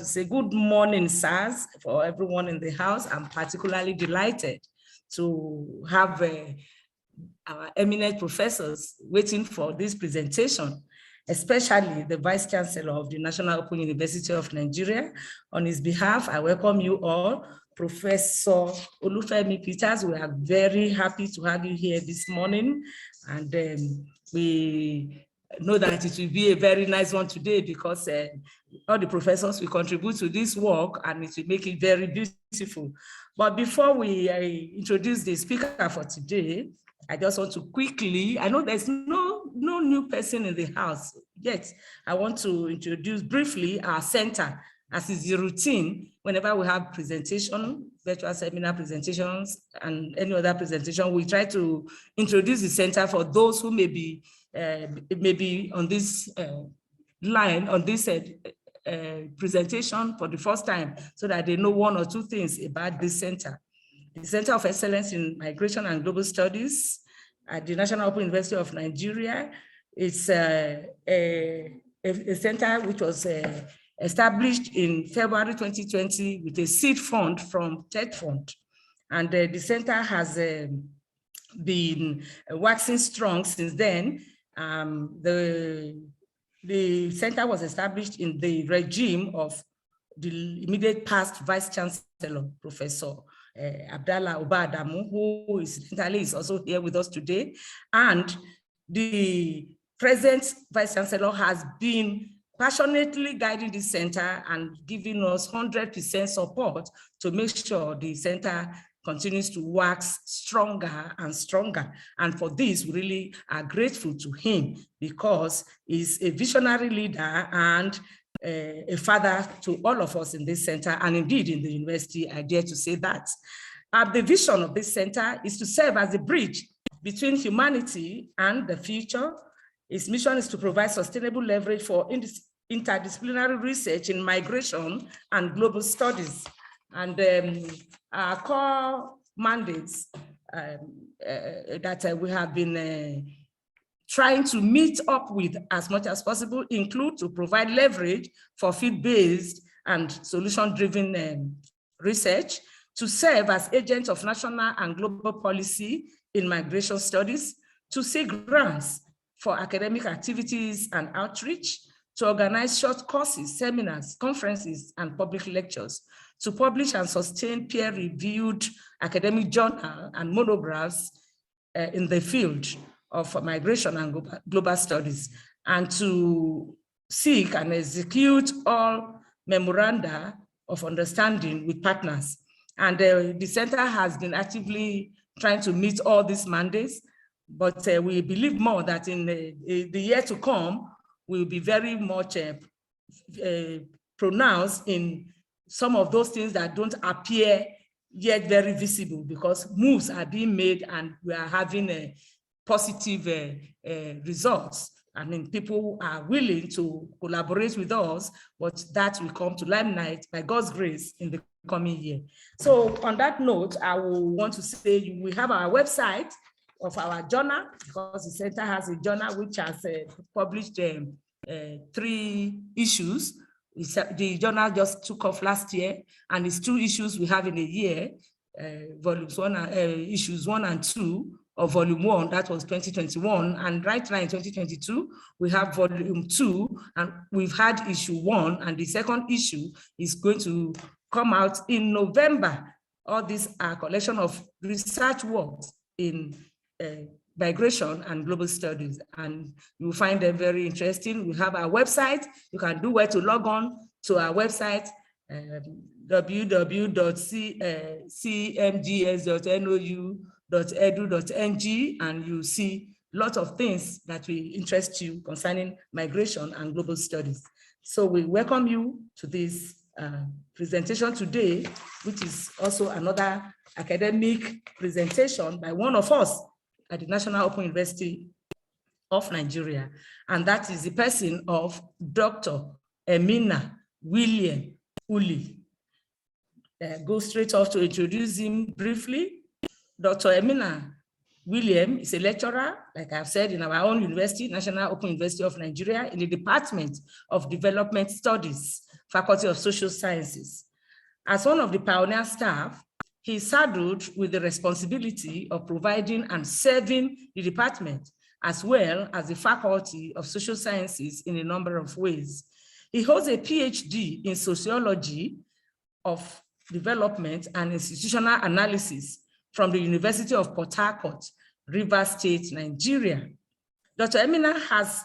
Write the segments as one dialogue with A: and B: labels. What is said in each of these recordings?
A: to say good morning, sirs, for everyone in the house. I'm particularly delighted to have our eminent professors waiting for this presentation, especially the Vice Chancellor of the National Open University of Nigeria. On his behalf, I welcome you all. Professor Olufemi Peters, we are very happy to have you here this morning. And we know that it will be a very nice one today because all the professors will contribute to this work and it will make it very beautiful. But before we introduce the speaker for today, I just want to quickly, I know there's no new person in the house yet. I want to introduce briefly our center, as is the routine. Whenever we have presentation, virtual seminar presentations, and any other presentation, we try to introduce the center for those who may be on this line, on this presentation for the first time, so that they know one or two things about this center. The Center of Excellence in Migration and Global Studies at the National Open University of Nigeria. It's a center which was established in February 2020 with a seed fund from TED Fund. And the center has been waxing strong since then. The center was established in the regime of the immediate past Vice Chancellor, Professor Abdallah Obadamu, who incidentally is also here with us today. And the present Vice Chancellor has been passionately guiding the center and giving us 100% support to make sure the center continues to wax stronger and stronger. And for this, we really are grateful to him because he's a visionary leader and a father to all of us in this center, and indeed in the university, I dare to say that. The vision of this center is to serve as a bridge between humanity and the future. Its mission is to provide sustainable leverage for interdisciplinary research in migration and global studies. And our core mandates that we have been trying to meet up with as much as possible include to provide leverage for field-based and solution-driven research, to serve as agents of national and global policy in migration studies, to seek grants for academic activities and outreach, to organize short courses, seminars, conferences, and public lectures, to publish and sustain peer-reviewed academic journal and monographs in the field of migration and global studies, and to seek and execute all memoranda of understanding with partners. And the center has been actively trying to meet all these mandates, but we believe more that in the year to come, will be very much pronounced in some of those things that don't appear yet very visible, because moves are being made and we are having positive results. I mean, people are willing to collaborate with us, but that will come to limelight by God's grace in the coming year. So on that note, I will want to say we have our website of our journal, because the center has a journal which has published 3 issues. The journal just took off last year, and it's 2 issues we have in a year, issues 1 and 2 of volume 1, that was 2021, and right now in 2022 we have volume 2, and we've had issue 1, and the second issue is going to come out in November. All these are a collection of research works in migration and global studies, and you will find them very interesting. We have our website. You can do where to log on to our website, www.cemgs.nou.edu.ng, and you see lots of things that will interest you concerning migration and global studies. So we welcome you to this presentation today, which is also another academic presentation by one of us at the National Open University of Nigeria, and that is the person of Dr. Emina William Uli. Go straight off to introduce him briefly. Dr. Emina William is a lecturer, like I've said, in our own university, National Open University of Nigeria, in the Department of Development Studies Faculty of Social Sciences. As one of the pioneer staff, he is saddled with the responsibility of providing and serving the department, as well as the Faculty of Social Sciences in a number of ways. He holds a PhD in sociology of development and institutional analysis from the University of Port Harcourt, Rivers State, Nigeria. Dr. Emina has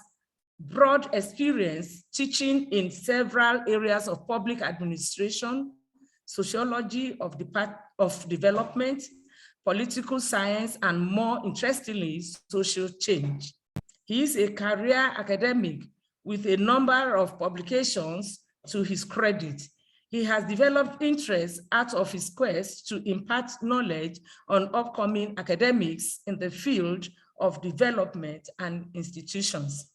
A: broad experience teaching in several areas of public administration, sociology of development, political science, and more interestingly, social change. He is a career academic with a number of publications to his credit. He has developed interest out of his quest to impart knowledge on upcoming academics in the field of development and institutions.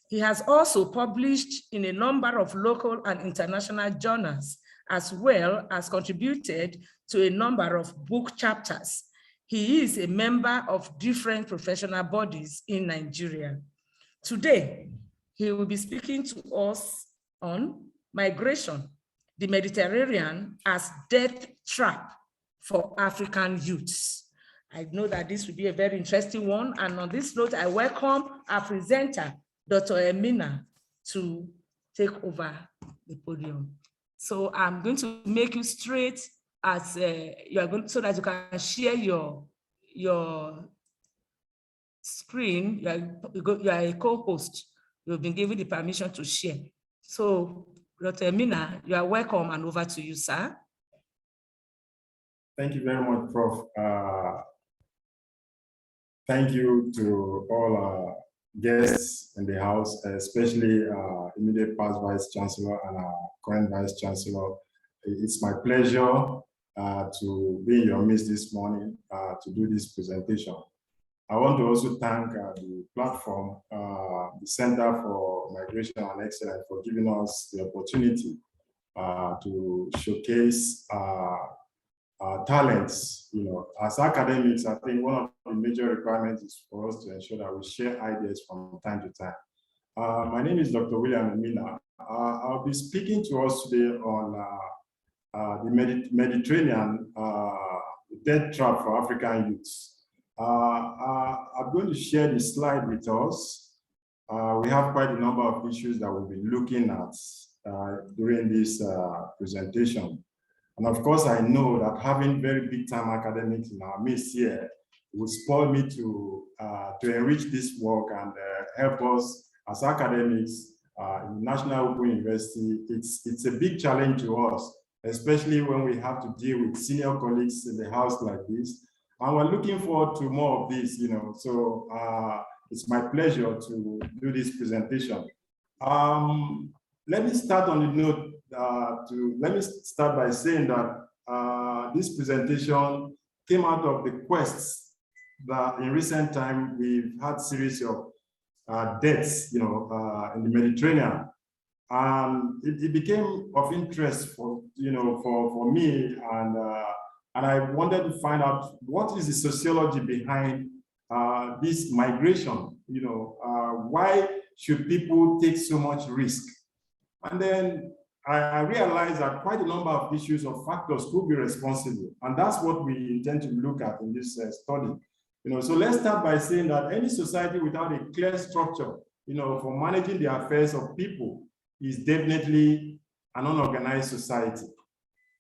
A: He has also published in a number of local and international journals, as well as contributed to a number of book chapters. He is a member of different professional bodies in Nigeria. Today, he will be speaking to us on migration, the Mediterranean as death trap for African youths. I know that this will be a very interesting one. And on this note, I welcome our presenter, Dr. Emina, to take over the podium. So I'm going to make you straight as you are going, so that you can share your screen. You are a co-host. You've been given the permission to share. So Dr. Emina, you are welcome, and over to you, sir.
B: Thank you very much, Prof. Thank you to all our guests in the house, especially immediate past Vice Chancellor and our current Vice Chancellor. It's my pleasure to be in your midst this morning to do this presentation. I want to also thank the platform, the Center for Migration and Excellence, for giving us the opportunity to showcase our talents. You know, as academics, I think one of the major requirements is for us to ensure that we share ideas from time to time. My name is Dr. William Emina. I'll be speaking to us today on the Mediterranean death trap for African youths. I'm going to share the slide with us. We have quite a number of issues that we'll be looking at during this presentation. And of course, I know that having very big time academics in our midst here will spoil me to enrich this work and help us as academics in the National Open University. It's a big challenge to us, especially when we have to deal with senior colleagues in the house like this. And we're looking forward to more of this, you know, so it's my pleasure to do this presentation. Let me start on the note let me start by saying that this presentation came out of the quests that in recent time we've had series of deaths, you know, in the Mediterranean. And it became of interest for, you know, for me, and I wanted to find out what is the sociology behind this migration. You know, why should people take so much risk? And then I realized that quite a number of issues or factors could be responsible, and that's what we intend to look at in this study. You know, so let's start by saying that any society without a clear structure, you know, for managing the affairs of people is definitely an unorganized society.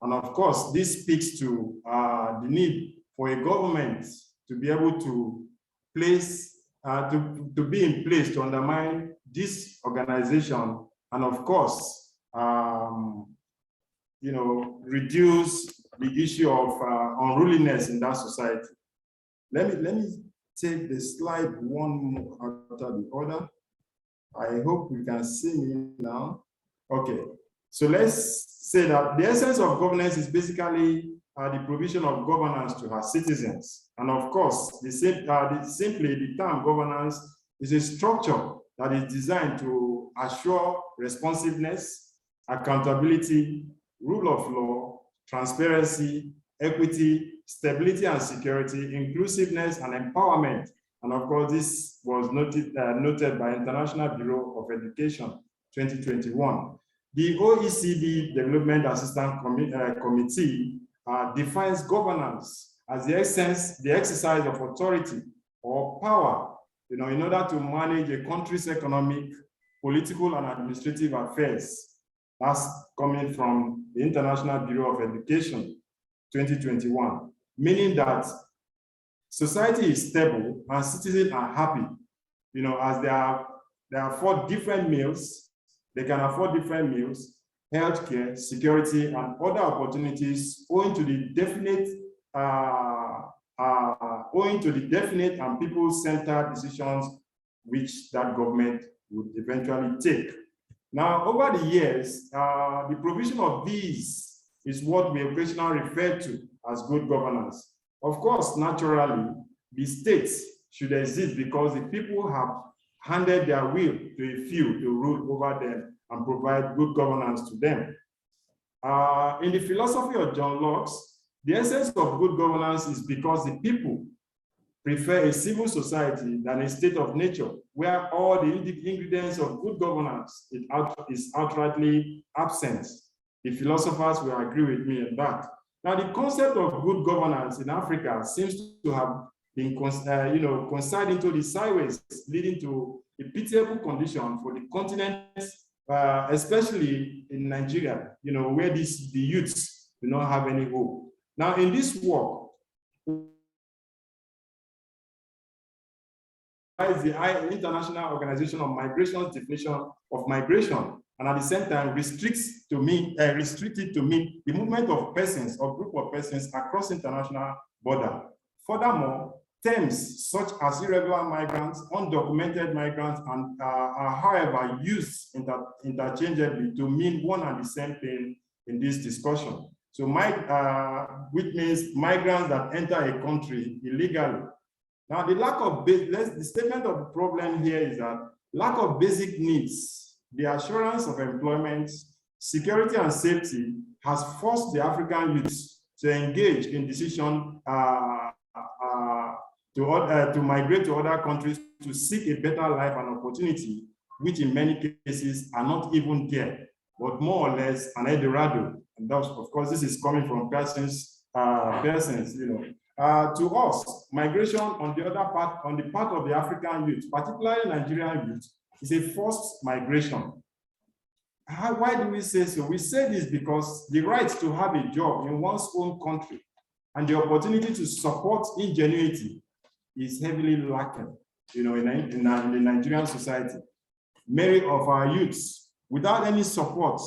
B: And of course, this speaks to the need for a government to be able to place, to be in place to undermine this organization, and of course, you know, reduce the issue of unruliness in that society. Let me take the slide one more after the other. I hope you can see me now. Okay, so let's say that the essence of governance is basically the provision of governance to her citizens. And of course, simply the term governance is a structure that is designed to assure responsiveness, accountability, rule of law, transparency, equity, stability and security, inclusiveness and empowerment. And of course, this was noted by International Bureau of Education 2021. The OECD Development Assistance Committee defines governance as the exercise of authority or power, in order to manage a country's economic, political, and administrative affairs. That's coming from the International Bureau of Education, 2021, meaning that society is stable and citizens are happy, as they afford different meals, they can afford different meals, healthcare, security, and other opportunities owing to the definite and people-centered decisions which that government would eventually take. Now, over the years, the provision of these is what we occasionally refer to as good governance. Of course, naturally, the states should exist because the people have handed their will to a few to rule over them and provide good governance to them. In the philosophy of John Locke, the essence of good governance is because the people prefer a civil society than a state of nature where all the ingredients of good governance is outrightly absent. The philosophers will agree with me on that. Now, the concept of good governance in Africa seems to have been consigned into the sideways, leading to a pitiable condition for the continent, especially in Nigeria, where the youths do not have any hope. Now, in this work, is the International Organization of Migration's definition of migration, and at the same time restricted to mean the movement of persons or group of persons across international border. Furthermore, terms such as irregular migrants, undocumented migrants, and are however used interchangeably to mean one and the same thing in this discussion. So, which means migrants that enter a country illegally. Now, the statement of the problem here is that lack of basic needs, the assurance of employment, security, and safety has forced the African youths to engage in decision to migrate to other countries to seek a better life and opportunity, which in many cases are not even there, but more or less an Eldorado. And thus, of course, this is coming from persons, to us, migration on the part of the African youth, particularly Nigerian youth, is a forced migration. Why do we say so? We say this because the right to have a job in one's own country and the opportunity to support ingenuity is heavily lacking, in the Nigerian society. Many of our youths, without any support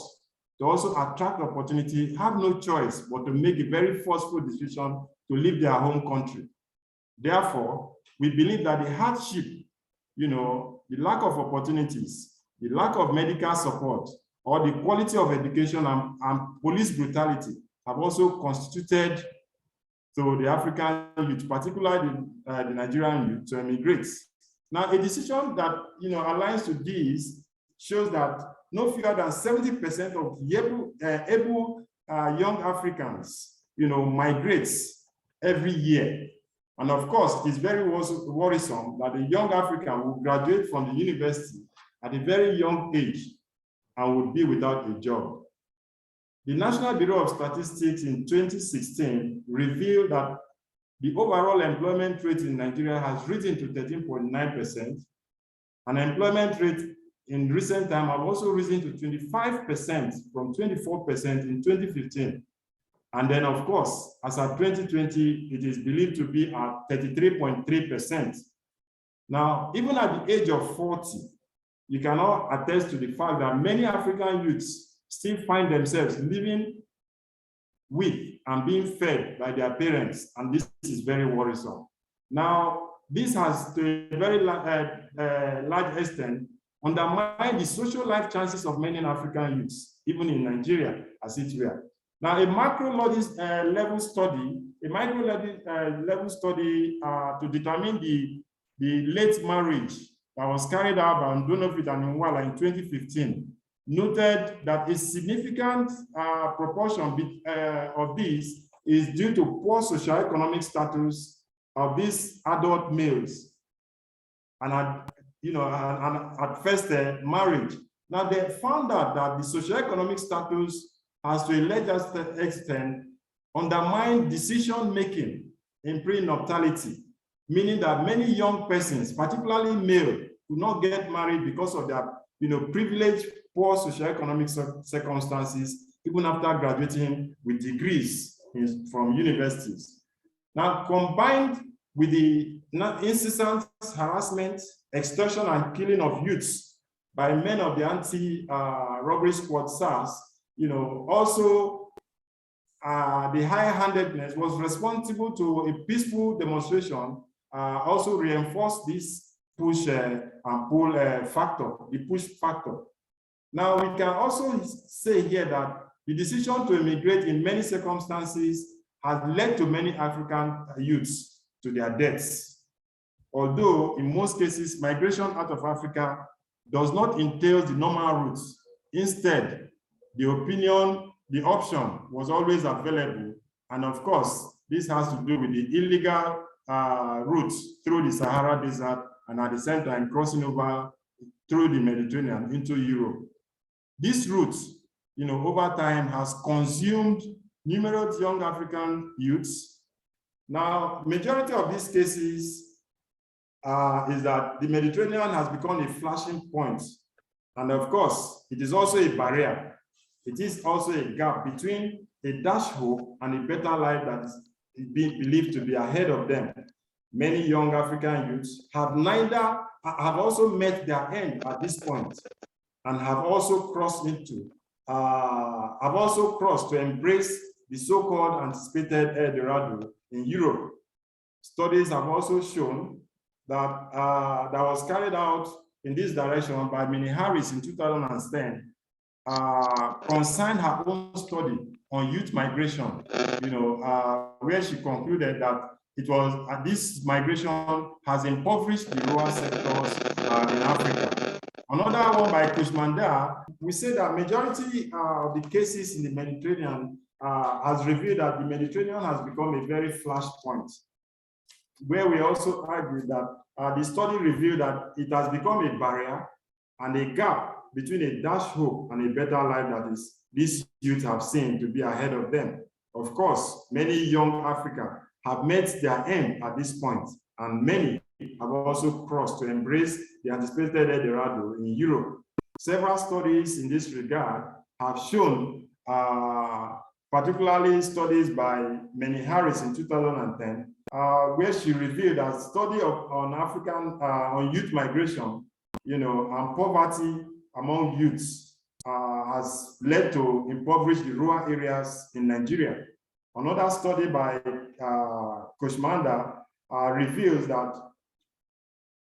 B: to also attract opportunity, have no choice but to make a very forceful decision to leave their home country. Therefore, we believe that the hardship, the lack of opportunities, the lack of medical support, or the quality of education and police brutality have also constituted to the African youth, particularly the Nigerian youth, to emigrate. Now, a decision that aligns to this shows that no fewer than 70% of able young Africans, migrates every year. And of course, it's very worrisome that a young African will graduate from the university at a very young age and would be without a job. The National Bureau of Statistics in 2016 revealed that the overall employment rate in Nigeria has risen to 13.9%, and employment rate in recent time have also risen to 25% from 24% in 2015. And then, of course, as of 2020, it is believed to be at 33.3%. Now, even at the age of 40, you cannot attest to the fact that many African youths still find themselves living with and being fed by their parents, and this is very worrisome. Now, this has, to a very large extent, undermined the social life chances of many African youths, even in Nigeria, as it were. Now, a macro level study to determine the late marriage that was carried out by Ndonofit and Nwala in 2015 noted that a significant proportion of this is due to poor socioeconomic status of these adult males, and at first marriage Now, they found out that the socioeconomic status has to a large extent undermined decision-making in prenuptiality, meaning that many young persons, particularly male, could not get married because of their privileged, poor socioeconomic circumstances, even after graduating with degrees from universities. Now, combined with the incessant harassment, extortion, and killing of youths by men of the anti-robbery squad SARS, also the high-handedness was responsible to a peaceful demonstration, also reinforced this push and pull factor, the push factor. Now, we can also say here that the decision to immigrate in many circumstances has led to many African youths to their deaths. Although in most cases, migration out of Africa does not entail the normal routes. Instead, the option was always available. And of course, this has to do with the illegal routes through the Sahara Desert and at the same time crossing over through the Mediterranean into Europe. This route, over time has consumed numerous young African youths. Now, majority of these cases is that the Mediterranean has become a flashing point. And of course, it is also a barrier. It is also a gap between a dashed hope and a better life that is believed to be ahead of them. Many young African youths have also met their end at this point and have also crossed to embrace the so-called anticipated El Dorado in Europe. Studies have also shown that that was carried out in this direction by Minnie Harris in 2010, concerned her own study on youth migration, where she concluded that it was this migration has impoverished the rural sectors in Africa. Another one by Kushmanda, we say that majority of the cases in the Mediterranean has revealed that the Mediterranean has become a very flashpoint, where we also argue that the study revealed that it has become a barrier and a gap between a dashed hope and a better life that is these youth have seen to be ahead of them. Of course, many young Africans have met their end at this point, and many have also crossed to embrace the anticipated El Dorado in Europe. Several studies in this regard have shown, particularly studies by Minnie Harris in 2010, where she revealed that study on youth migration, and poverty among youths has led to impoverished the rural areas in Nigeria. Another study by Kushmanda reveals that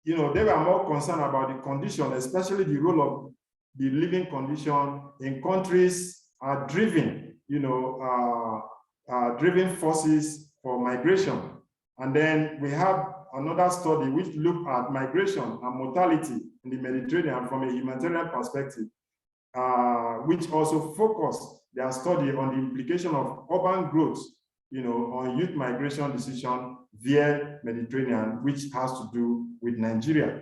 B: they were more concerned about the condition, especially the role of the living condition in countries driven forces for migration. And then we have another study which looked at migration and mortality in the Mediterranean from a humanitarian perspective, which also focused their study on the implication of urban growth, on youth migration decision via Mediterranean, which has to do with Nigeria.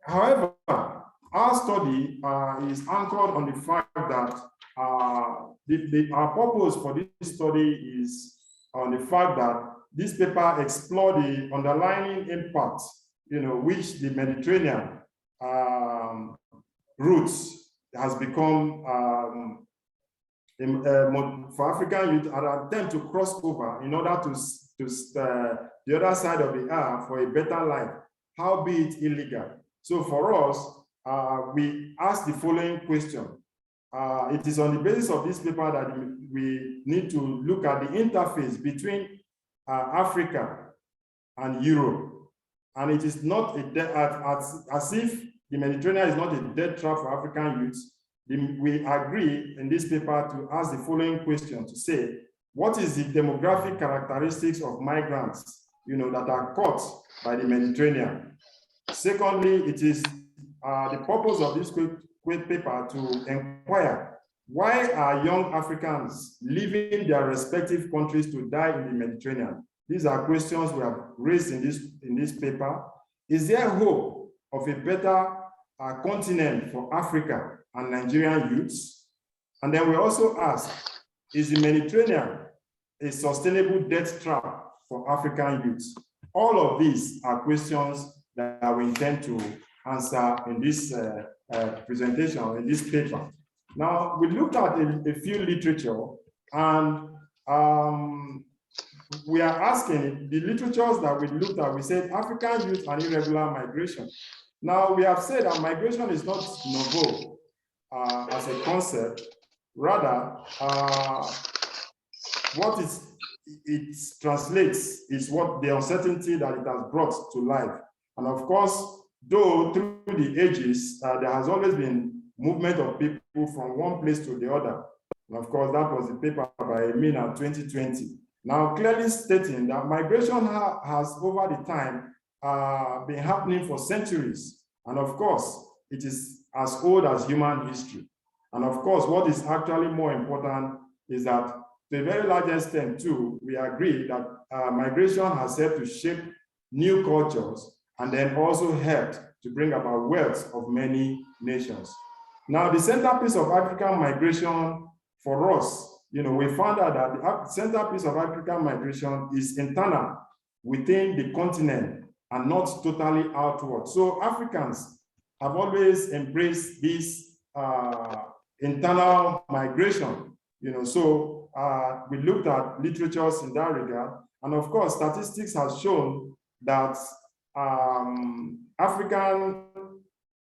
B: However, our study is anchored on the fact that our purpose for this study is on the fact that this paper explored the underlying impact, which the Mediterranean routes has become for African youth at an attempt to cross over in order to the other side of the earth for a better life, howbeit illegal. So for us, we asked the following question. It is on the basis of this paper that we need to look at the interface between Africa and Europe. And it is not as if the Mediterranean is not a death trap for African youths. We agree in this paper to ask the following question to say, what is the demographic characteristics of migrants, that are caught by the Mediterranean? Secondly, it is the purpose of this quick paper to inquire, why are young Africans leaving their respective countries to die in the Mediterranean? These are questions we have raised in this paper. Is there hope of a better continent for Africa and Nigerian youths? And then we also ask, is the Mediterranean a sustainable debt trap for African youths? All of these are questions that we intend to answer in this presentation, in this paper. Now, we looked at a few literature, and we are asking the literatures that we looked at, we said African youth and irregular migration. Now, we have said that migration is not novel as a concept. Rather, what it translates is what the uncertainty that it has brought to life. And of course, though through the ages, there has always been movement of people from one place to the other. And of course, that was the paper by Emina 2020. Now, clearly stating that migration has over the time been happening for centuries. And of course, it is as old as human history. And of course, what is actually more important is that to a very large extent too, we agree that migration has helped to shape new cultures and then also helped to bring about wealth of many nations. Now, the centerpiece of African migration for us, we found out that the centerpiece of African migration is internal within the continent and not totally outward. So Africans have always embraced this internal migration, so we looked at literatures in that regard. And of course, statistics have shown that African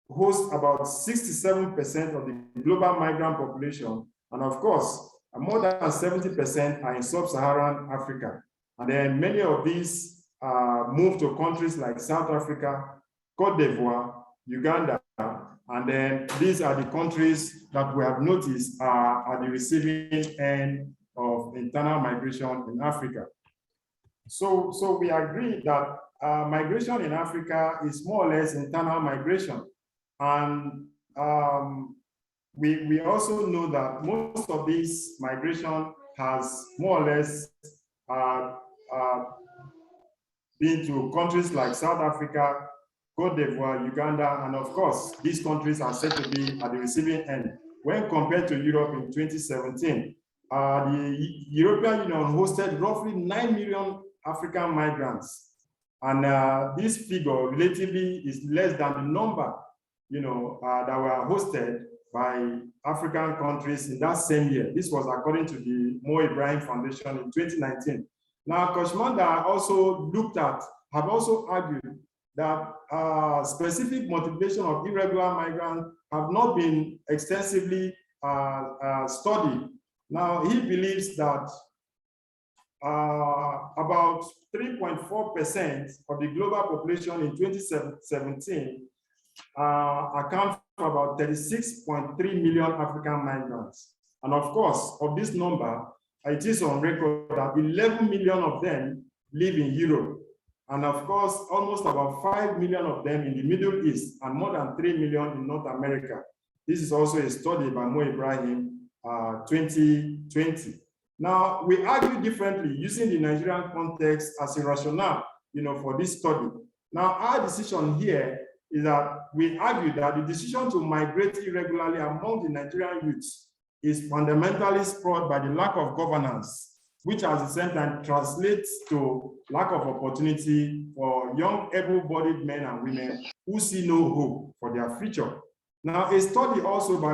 B: hosts about 67% of the global migrant population. And of course, more than 70% are in sub-Saharan Africa. And then many of these move to countries like South Africa, Cote d'Ivoire, Uganda, and then these are the countries that we have noticed are at the receiving end of internal migration in Africa. So we agree that migration in Africa is more or less internal migration. And we also know that most of this migration has more or less been to countries like South Africa, Cote d'Ivoire, Uganda, and of course, these countries are said to be at the receiving end. When compared to Europe in 2017, the European Union hosted roughly 9 million African migrants. And this figure relatively is less than the number that were hosted by African countries in that same year. This was according to the Mo Ibrahim Foundation in 2019. Now, Koshmanda also have also argued that specific motivation of irregular migrants have not been extensively studied. Now, he believes that about 3.4% of the global population in 2017 account for about 36.3 million African migrants. And of course, of this number, it is on record that 11 million of them live in Europe. And of course, almost about 5 million of them in the Middle East and more than 3 million in North America. This is also a study by Mo Ibrahim 2020. Now, we argue differently using the Nigerian context as a rationale for this study. Now, our decision here is that we argue that the decision to migrate irregularly among the Nigerian youths is fundamentally spurred by the lack of governance, which at the same time translates to lack of opportunity for young able-bodied men and women who see no hope for their future. Now, a study also by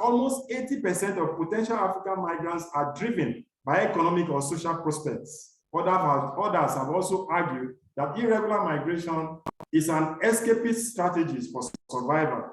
B: almost 80% of potential African migrants are driven by economic or social prospects. Others have also argued that irregular migration is an escapist strategy for survival.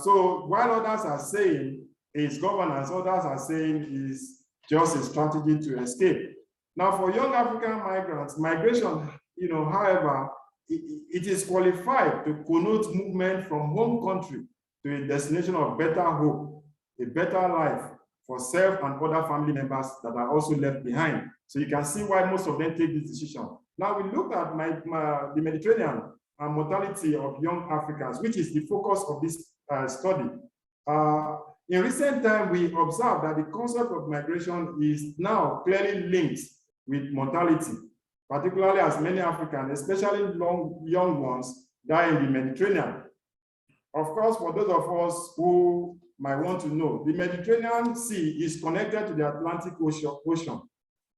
B: So while others are saying it's governance, others are saying is just a strategy to escape. Now, for young African migrants, migration, however, it is qualified to connote movement from home country to a destination of better hope, a better life for self and other family members that are also left behind. So you can see why most of them take this decision. Now we look at the Mediterranean and mortality of young Africans, which is the focus of this study. In recent time, we observe that the concept of migration is now clearly linked with mortality. particularly as many Africans, especially young ones, die in the Mediterranean. Of course, for those of us who might want to know, the Mediterranean Sea is connected to the Atlantic Ocean,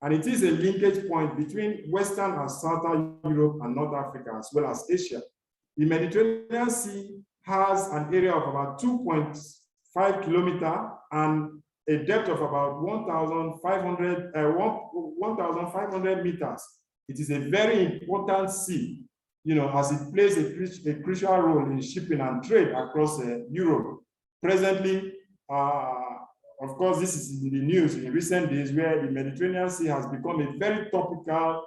B: and it is a linkage point between Western and Southern Europe and North Africa, as well as Asia. The Mediterranean Sea has an area of about 2.5 kilometers and a depth of about 1,500 meters. It is a very important sea, as it plays a crucial role in shipping and trade across Europe. Presently, of course, this is in the news in recent days, where the Mediterranean Sea has become a very topical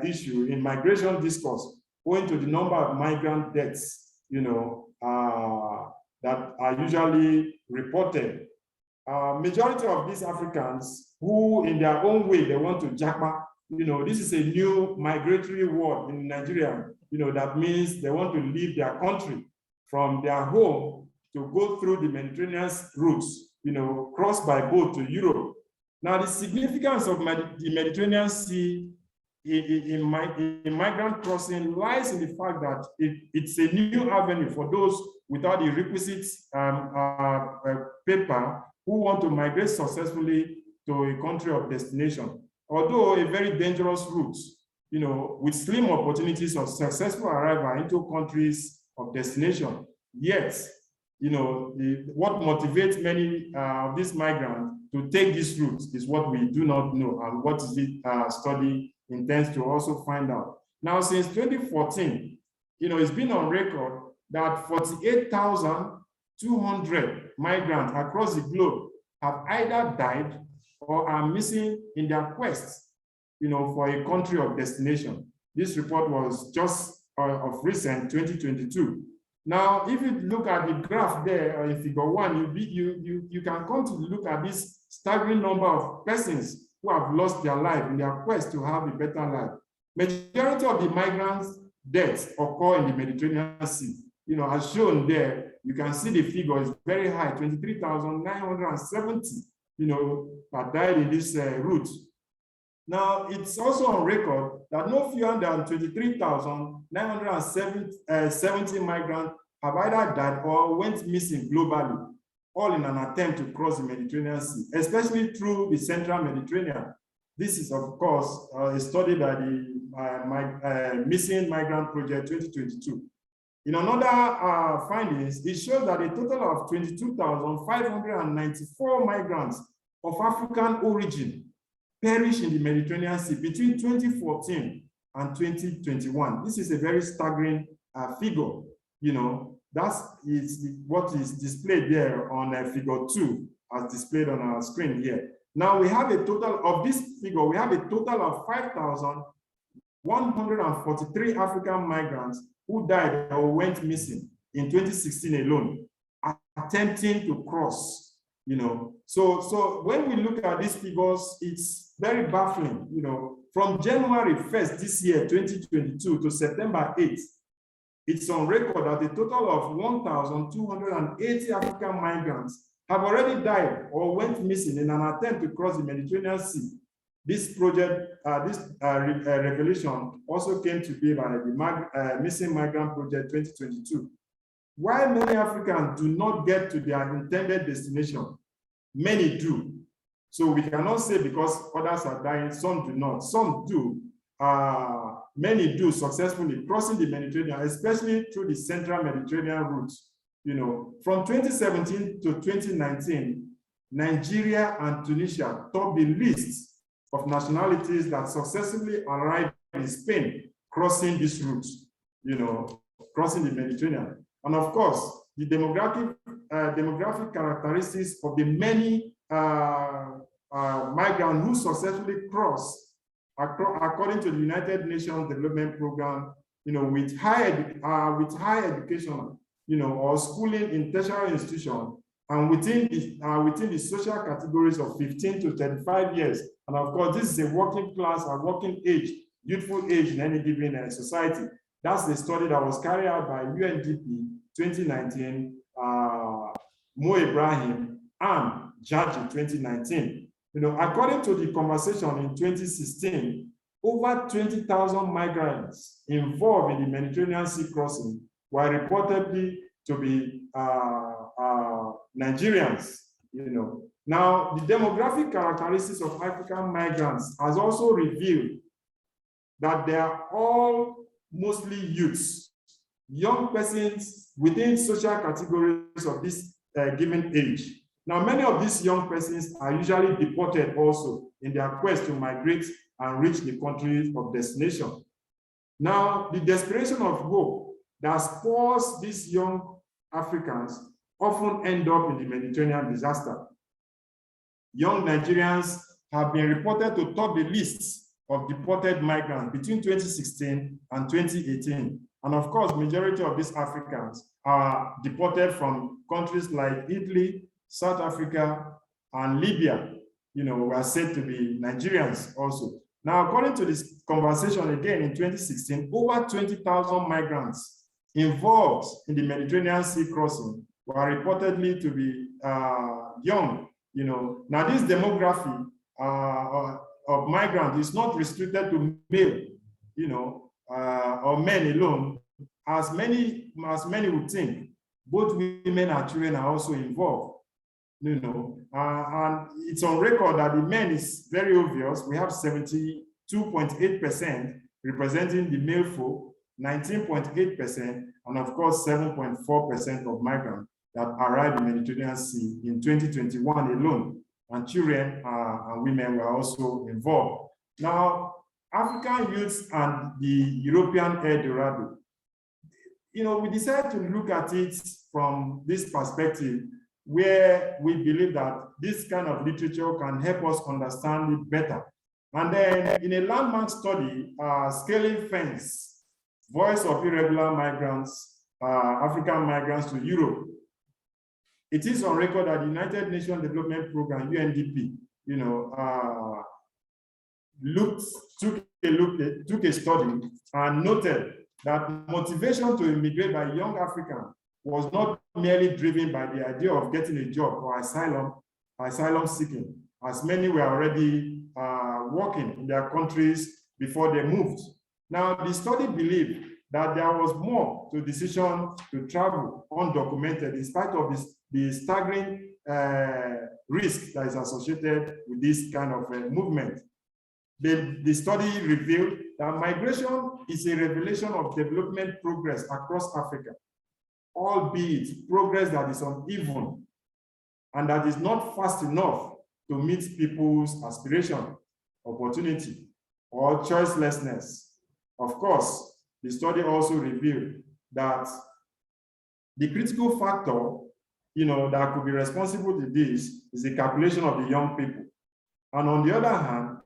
B: issue in migration discourse, owing to the number of migrant deaths, that are usually reported. Majority of these Africans who, in their own way, they want to japa. This is a new migratory word in Nigeria. That means they want to leave their country from their home to go through the Mediterranean routes, cross by boat to Europe. Now, the significance of the Mediterranean Sea in migrant crossing lies in the fact that it's a new avenue for those without the requisite paper who want to migrate successfully to a country of destination. Although a very dangerous route, with slim opportunities of successful arrival into countries of destination, yet, what motivates many of these migrants to take this route is what we do not know, and what is the study intends to also find out. Now, since 2014, it's been on record that 48,200 migrants across the globe have either died or are missing in their quest, for a country of destination. This report was just of recent, 2022. Now, if you look at the graph there in figure 1, you can come to look at this staggering number of persons who have lost their life in their quest to have a better life. Majority of the migrants' deaths occur in the Mediterranean Sea. As shown there, you can see the figure is very high, 23,970, that died in this route. Now, it's also on record that no fewer than 23,970 migrants have either died or went missing globally, all in an attempt to cross the Mediterranean Sea, especially through the central Mediterranean. This is, of course, a study by the Missing Migrant Project 2022. In another findings, it shows that a total of 22,594 migrants of African origin perished in the Mediterranean Sea between 2014 and 2021. This is a very staggering figure. That's what is displayed there on figure 2, as displayed on our screen here. Now we have a total of this figure, we have a total of 5,143 African migrants who died or went missing in 2016 alone, attempting to cross. So when we look at these figures, it's very baffling. From January 1st this year, 2022, to September 8th, it's on record that a total of 1,280 African migrants have already died or went missing in an attempt to cross the Mediterranean Sea. This project, revelation also came to be by the Missing Migrant Project 2022. While many Africans do not get to their intended destination, many do. So we cannot say because others are dying, some do not. Some do. Many do successfully crossing the Mediterranean, especially through the central Mediterranean route. From 2017 to 2019, Nigeria and Tunisia topped the list of nationalities that successfully arrived in Spain, crossing this route, crossing the Mediterranean. And of course, the demographic characteristics of the many migrants who successfully crossed, according to the United Nations Development Program, with high education, or schooling in tertiary institutions, and within the social categories of 15 to 35 years. And of course, this is a working class, a working age, youthful age in any given society. That's the study that was carried out by UNDP 2019, Mo Ibrahim, and Jaji 2019. According to the conversation in 2016, over 20,000 migrants involved in the Mediterranean Sea crossing were reportedly to be Nigerians. Now, the demographic characteristics of African migrants has also revealed that they are all mostly youths, young persons within social categories of this given age. Now, many of these young persons are usually deported also in their quest to migrate and reach the country of destination. Now, the desperation of hope that spurs these young Africans often end up in the Mediterranean disaster. Young Nigerians have been reported to top the lists of deported migrants between 2016 and 2018. And of course, majority of these Africans are deported from countries like Italy, South Africa, and Libya. Were said to be Nigerians also. Now, according to this conversation again in 2016, over 20,000 migrants involved in the Mediterranean Sea crossing were reportedly to be young. Now this demography of migrants is not restricted to male, or men alone, as many would think. Both women and children are also involved. And it's on record that the men is very obvious. We have 72.8% representing the male folk, 19.8%, and of course 7.4% of migrants that arrived in the Mediterranean Sea in 2021 alone. And children and women were also involved. Now, African youths and the European El Dorado. We decided to look at it from this perspective, where we believe that this kind of literature can help us understand it better. And then in a landmark study, Scaling Fence, Voice of Irregular Migrants, African Migrants to Europe, it is on record that the United Nations Development Program, UNDP, took a study and noted that motivation to immigrate by young Africans was not merely driven by the idea of getting a job or asylum seeking, as many were already working in their countries before they moved. Now, the study believed that there was more to decision to travel undocumented in spite of the staggering risk that is associated with this kind of movement. The study revealed that migration is a revelation of development progress across Africa, albeit progress that is uneven and that is not fast enough to meet people's aspiration, opportunity, or choicelessness. Of course, the study also revealed that the critical factor, that could be responsible to this is the calculation of the young people. And on the other hand,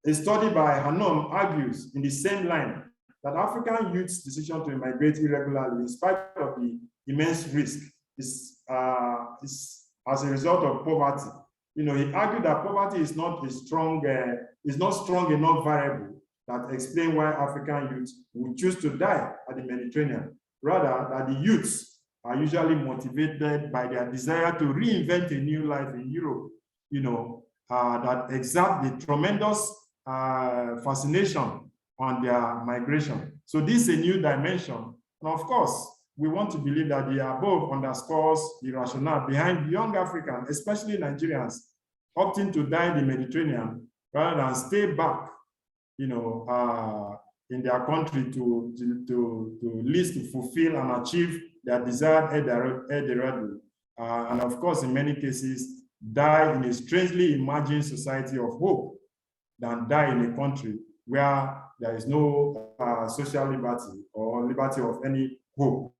B: a study by Hanum argues in the same line that African youth's decision to immigrate irregularly, in spite of the immense risk, is as a result of poverty. He argued that poverty is not strong enough variable that explain why African youths would choose to die at the Mediterranean. Rather, that the youths are usually motivated by their desire to reinvent a new life in Europe, that exert the tremendous fascination on their migration. So this is a new dimension. And of course, we want to believe that the above underscores the rationale behind young Africans, especially Nigerians, opting to die in the Mediterranean rather than stay back, in their country to at least to fulfill and achieve their desired El Dorado. And of course, in many cases, die in a strangely imagined society of hope than die in a country where there is no social liberty or liberty of any hope.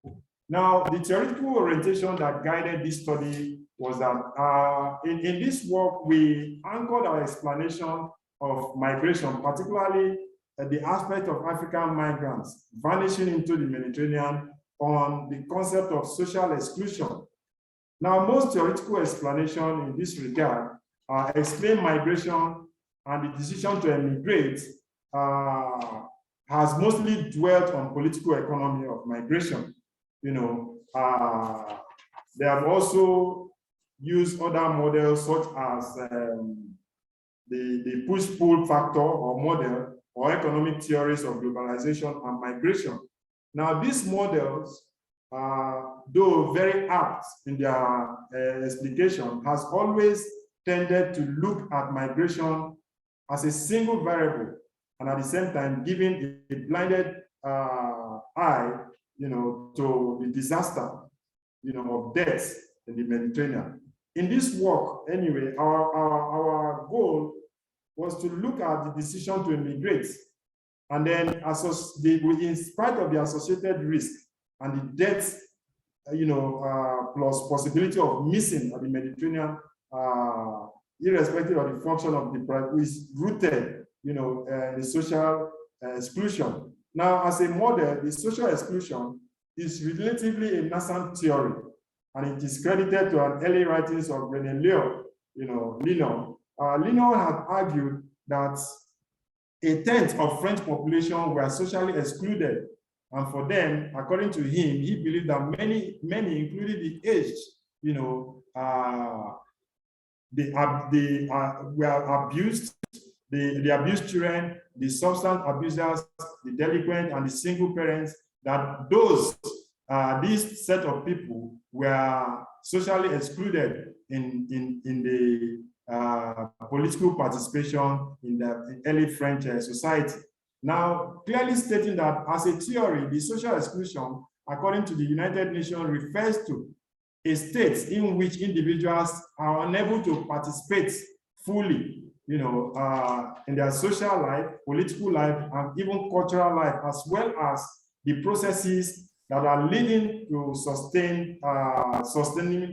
B: Now, the theoretical orientation that guided this study was that in this work, we anchored our explanation of migration, particularly the aspect of African migrants vanishing into the Mediterranean, on the concept of social exclusion. Now, most theoretical explanation in this regard explain migration, and the decision to emigrate has mostly dwelt on political economy of migration. They have also used other models such as the push-pull factor or model or economic theories of globalization and migration. Now, these models, though very apt in their explication, has always tended to look at migration as a single variable, and at the same time giving a blinded eye, to the disaster, of deaths in the Mediterranean. In this work, anyway, our goal was to look at the decision to immigrate, and then in spite of the associated risk and the deaths, plus possibility of missing at the Mediterranean, irrespective of the function of the is rooted, the social exclusion. Now, as a model, the social exclusion is relatively a nascent theory, and it is credited to an early writings of René Lino. Lino had argued that a tenth of French population were socially excluded, and for them, according to him, he believed that many, including the aged, they were abused. The abused children, the substance abusers, the delinquent, and the single parents, that this set of people were socially excluded in the political participation in the early French society. Now, clearly stating that as a theory, the social exclusion, according to the United Nations, refers to a state in which individuals are unable to participate fully, in their social life, political life, and even cultural life, as well as the processes that are leading to sustaining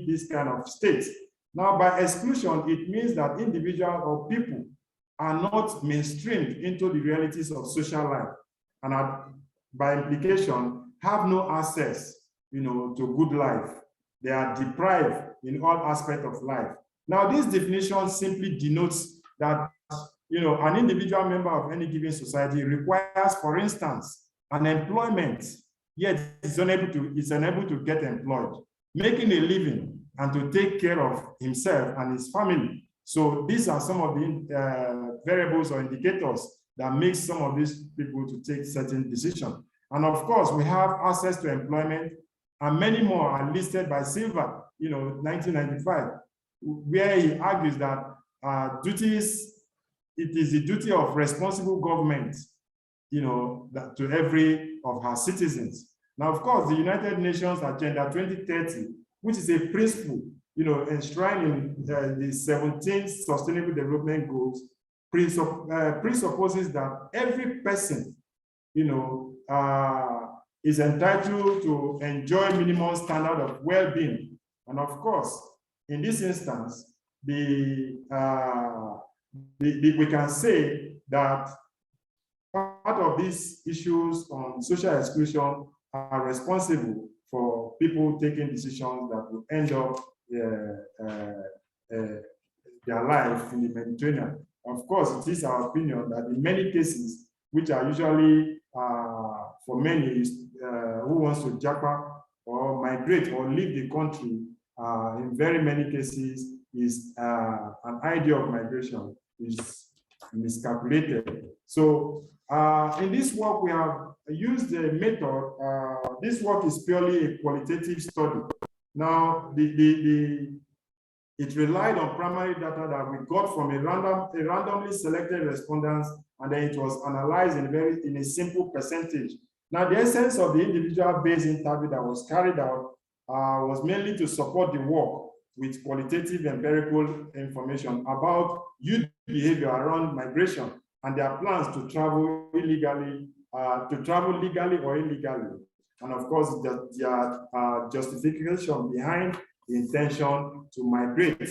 B: this kind of state. Now, by exclusion, it means that individuals or people are not mainstreamed into the realities of social life, and by implication, have no access, to good life. They are deprived in all aspects of life. Now, this definition simply denotes that, an individual member of any given society requires, for instance, an employment, yet is unable to get employed, making a living, and to take care of himself and his family. So these are some of the variables or indicators that make some of these people to take certain decisions. And of course, we have access to employment, and many more are listed by Silva, 1995, where he argues that it is the duty of responsible government, that to every of her citizens. Now, of course, the United Nations Agenda 2030, which is a principle, enshrined in the 17 Sustainable Development Goals, presupposes that every person, is entitled to enjoy minimum standard of well-being. And of course, in this instance, we can say that part of these issues on social exclusion are responsible for people taking decisions that will end up their life in the Mediterranean. Of course, it is our opinion that in many cases, which are usually for many who wants to japa or migrate or leave the country, in very many cases is an idea of migration is miscalculated. So in this work, we have used the method. This work is purely a qualitative study. Now, it relied on primary data that we got from a randomly selected respondents, and then it was analyzed in a simple percentage. Now, the essence of the individual-based interview that was carried out was mainly to support the work with qualitative empirical information about youth behavior around migration and their plans to travel illegally, legally or illegally. And of course, their justification behind the intention to migrate.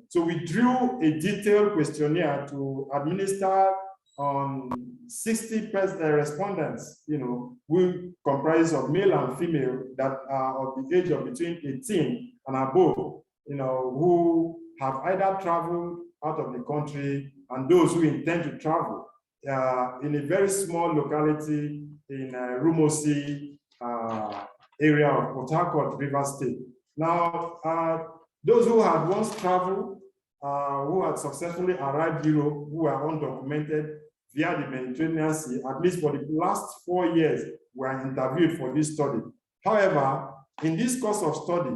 B: So we drew a detailed questionnaire to administer on 60 respondents, who comprise of male and female that are of the age of between 18 and above, who have either traveled out of the country and those who intend to travel in a very small locality in Rumosi area of Port Harcourt, River State. Now, those who had once traveled who had successfully arrived Europe, who are undocumented via the Mediterranean Sea, at least for the last 4 years, were interviewed for this study. However, in this course of study,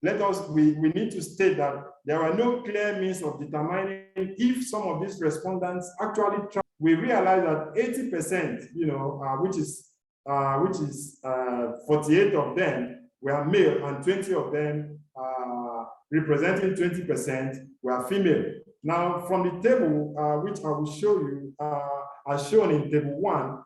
B: we need to state that there were no clear means of determining if some of these respondents actually traveled. We realized that 80%, which is 48 of them were male and 20 of them, representing 20%, were female. Now, from the table, which I will show you, as shown in table 1,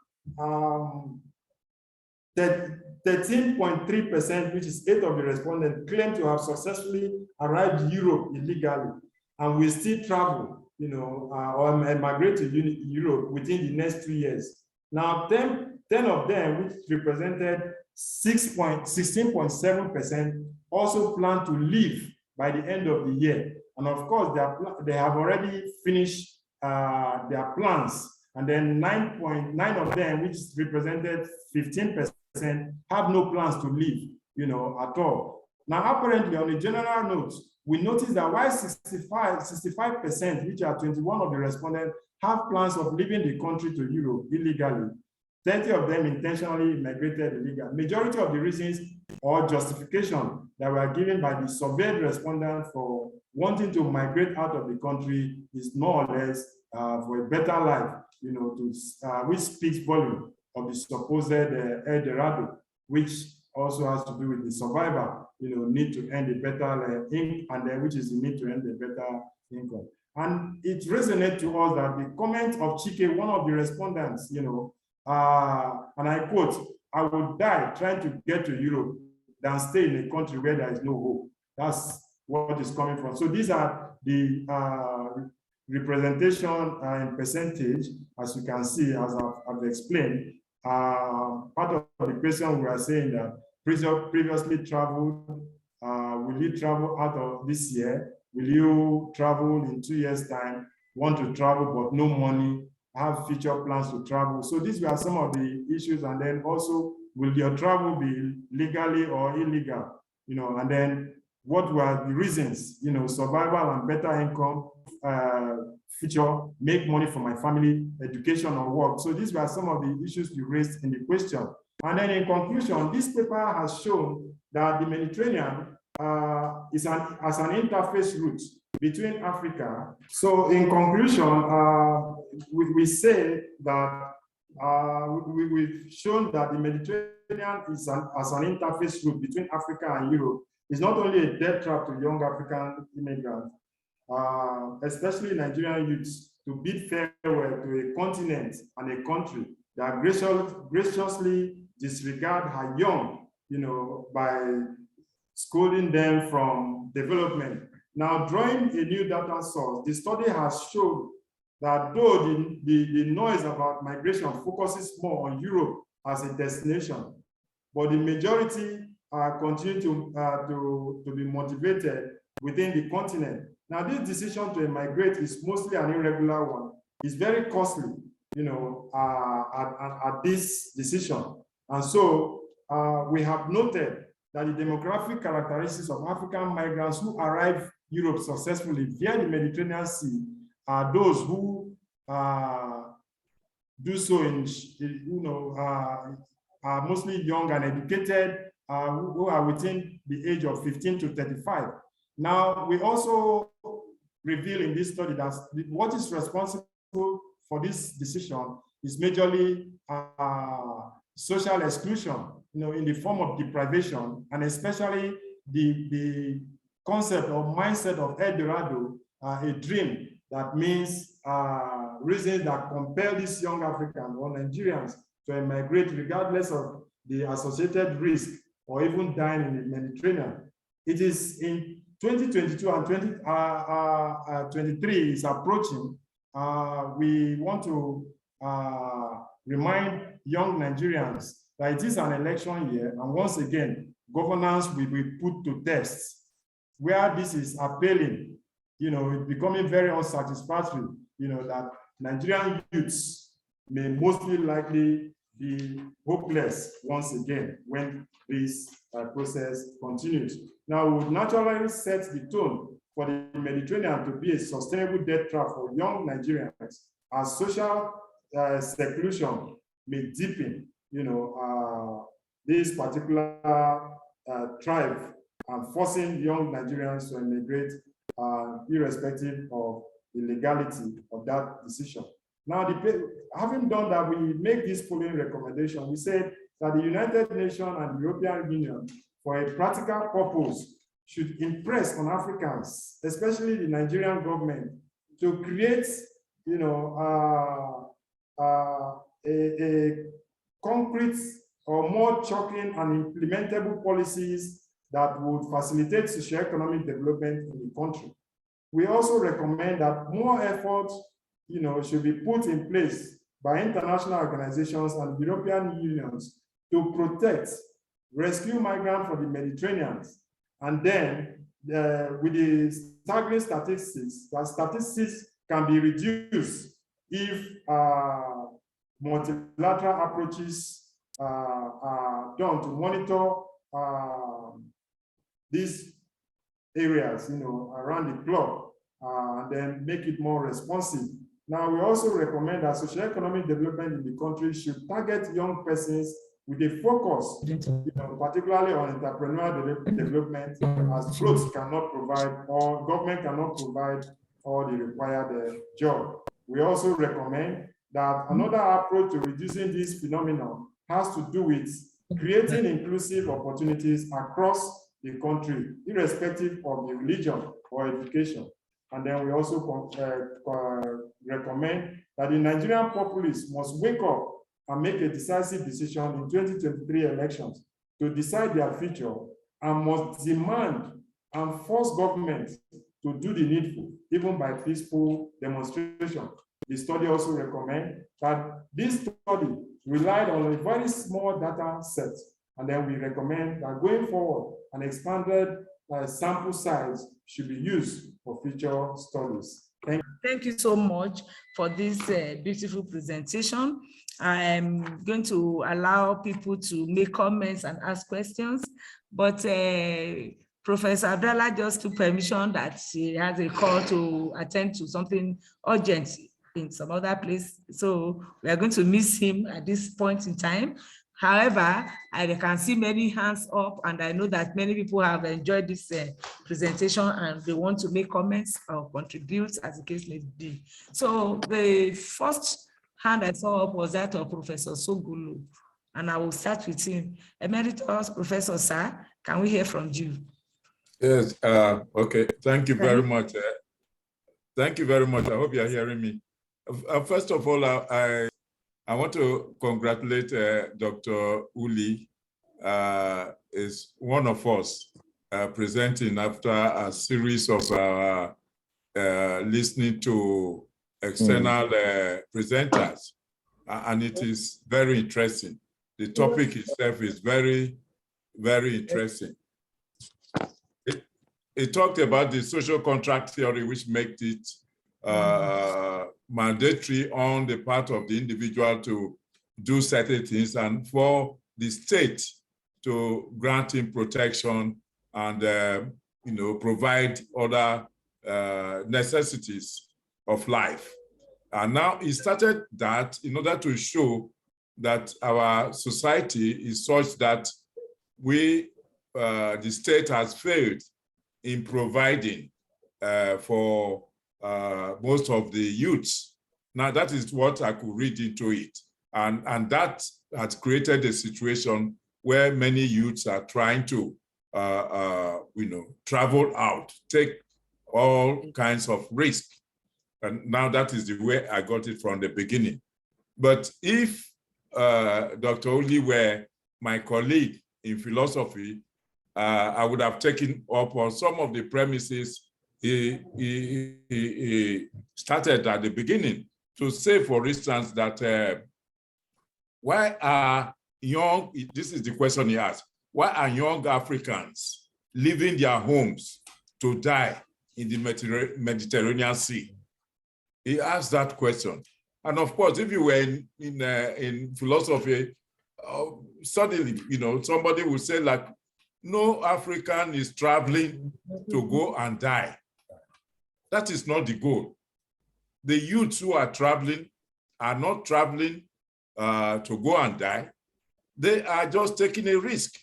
B: that 13.3%, which is 8 of the respondents, claim to have successfully arrived Europe illegally and will still travel, or migrate to Europe within the next 2 years. Now, 10 of them, which represented 16.7%, also plan to leave by the end of the year. And of course, they have already finished their plans. And then 9.9 of them, which represented 15%, have no plans to leave, at all. Now, apparently, on a general note, we notice that while 65%, which are 21 of the respondents, have plans of leaving the country to Europe illegally, 30 of them intentionally migrated illegally. Majority of the reasons or justification that were given by the surveyed respondents for wanting to migrate out of the country is more or less for a better life, which speaks volume of the supposed El Dorado, which also has to do with the survivor, need to earn a better income, and then which is the need to earn a better income. And it resonates to us that the comment of Chike, one of the respondents, and I quote, "I would die trying to get to Europe than stay in a country where there is no hope." That's what is coming from. So these are the representation in percentage, as you can see, as I've explained. Part of the question we are saying that previously traveled, will you travel out of this year? Will you travel in 2 years' time? Want to travel but no money, have future plans to travel? So these were some of the issues. And then also, will your travel be legally or illegal? And then what were the reasons? Survival and better income, future, make money for my family, education or work. So these were some of the issues you raised in the question. And then in conclusion, this paper has shown that the Mediterranean is as an interface route between Africa. So in conclusion, we say that we've shown that the Mediterranean is as an interface route between Africa and Europe. It's not only a death trap to young African immigrants, especially Nigerian youths, to bid farewell to a continent and a country that graciously disregard her young, by scolding them from development. Now, drawing a new data source, the study has shown that though the noise about migration focuses more on Europe as a destination, but the majority continue to be motivated within the continent. Now, this decision to migrate is mostly an irregular one. It's very costly, at this decision. And so we have noted that the demographic characteristics of African migrants who arrive Europe successfully via the Mediterranean Sea are those who do so are mostly young and educated, who are within the age of 15 to 35. Now, we also reveal in this study that what is responsible for this decision is majorly social exclusion, in the form of deprivation, and especially the concept or mindset of El Dorado, a dream that means reasons that compel these young Africans or Nigerians to emigrate regardless of the associated risk or even dying in the Mediterranean. It is in 2022 and 2023 is approaching. We want to remind young Nigerians that it is an election year, and once again, governance will be put to test. Where this is appealing, it's becoming very unsatisfactory, that Nigerian youths may mostly likely be hopeless once again when this process continues. Now, we would naturally set the tone for the Mediterranean to be a sustainable death trap for young Nigerians, as social seclusion may deepen, this particular tribe and forcing young Nigerians to immigrate irrespective of the legality of that decision. Now, having done that, we make this following recommendation. We said that the United Nations and the European Union, for a practical purpose, should impress on Africans, especially the Nigerian government, to create, a concrete or more shocking and implementable policies that would facilitate socioeconomic development in the country. We also recommend that more efforts, should be put in place by international organizations and European unions to protect, rescue migrants from the Mediterranean. And then with the staggering statistics, that statistics can be reduced if multilateral approaches are done to monitor these areas, around the globe, and then make it more responsive. Now, we also recommend that socioeconomic development in the country should target young persons with a focus, particularly on entrepreneurial development, as floats cannot provide, or government cannot provide all the required job. We also recommend that another approach to reducing this phenomenon has to do with creating inclusive opportunities across the country, irrespective of the religion or education. And then we also recommend that the Nigerian populace must wake up and make a decisive decision in 2023 elections to decide their future, and must demand and force government to do the needful, even by peaceful demonstration. The study also recommends that this study relied on a very small data set, and then we recommend that going forward, an expanded sample size should be used for future studies.
A: Thank you so much for this beautiful presentation. I'm going to allow people to make comments and ask questions, but Professor Abdallah just took permission that she has a call to attend to something urgent in some other place. So we are going to miss him at this point in time. However, I can see many hands up, and I know that many people have enjoyed this presentation and they want to make comments or contribute, as the case may be. So the first hand I saw up was that of Professor Sogulu, and I will start with him. Emeritus Professor, sir, can we hear from you?
C: Yes, okay, thank you very much. Thank you very much. I hope you're hearing me. First of all, I want to congratulate Dr. Uli, is one of us presenting after a series of listening to external presenters, and it is very interesting. The topic itself is very, very interesting. It talked about the social contract theory, which makes it mandatory on the part of the individual to do certain things, and for the state to grant him protection and provide other necessities of life. And now he started that in order to show that our society is such that the state has failed in providing for most of the youths. Now that is what I could read into it. And that has created a situation where many youths are trying to travel out, take all kinds of risk. And now that is the way I got it from the beginning. But if Dr. Oli were my colleague in philosophy, I would have taken up on some of the premises he started at the beginning, to say, for instance, that why are young, this is the question he asked, why are young Africans leaving their homes to die in the Mediterranean Sea? He asked that question. And of course, if you were in philosophy, suddenly, somebody would say, like, no African is traveling to go and die That is not the goal. The youths who are traveling are not traveling to go and die. They are just taking a risk.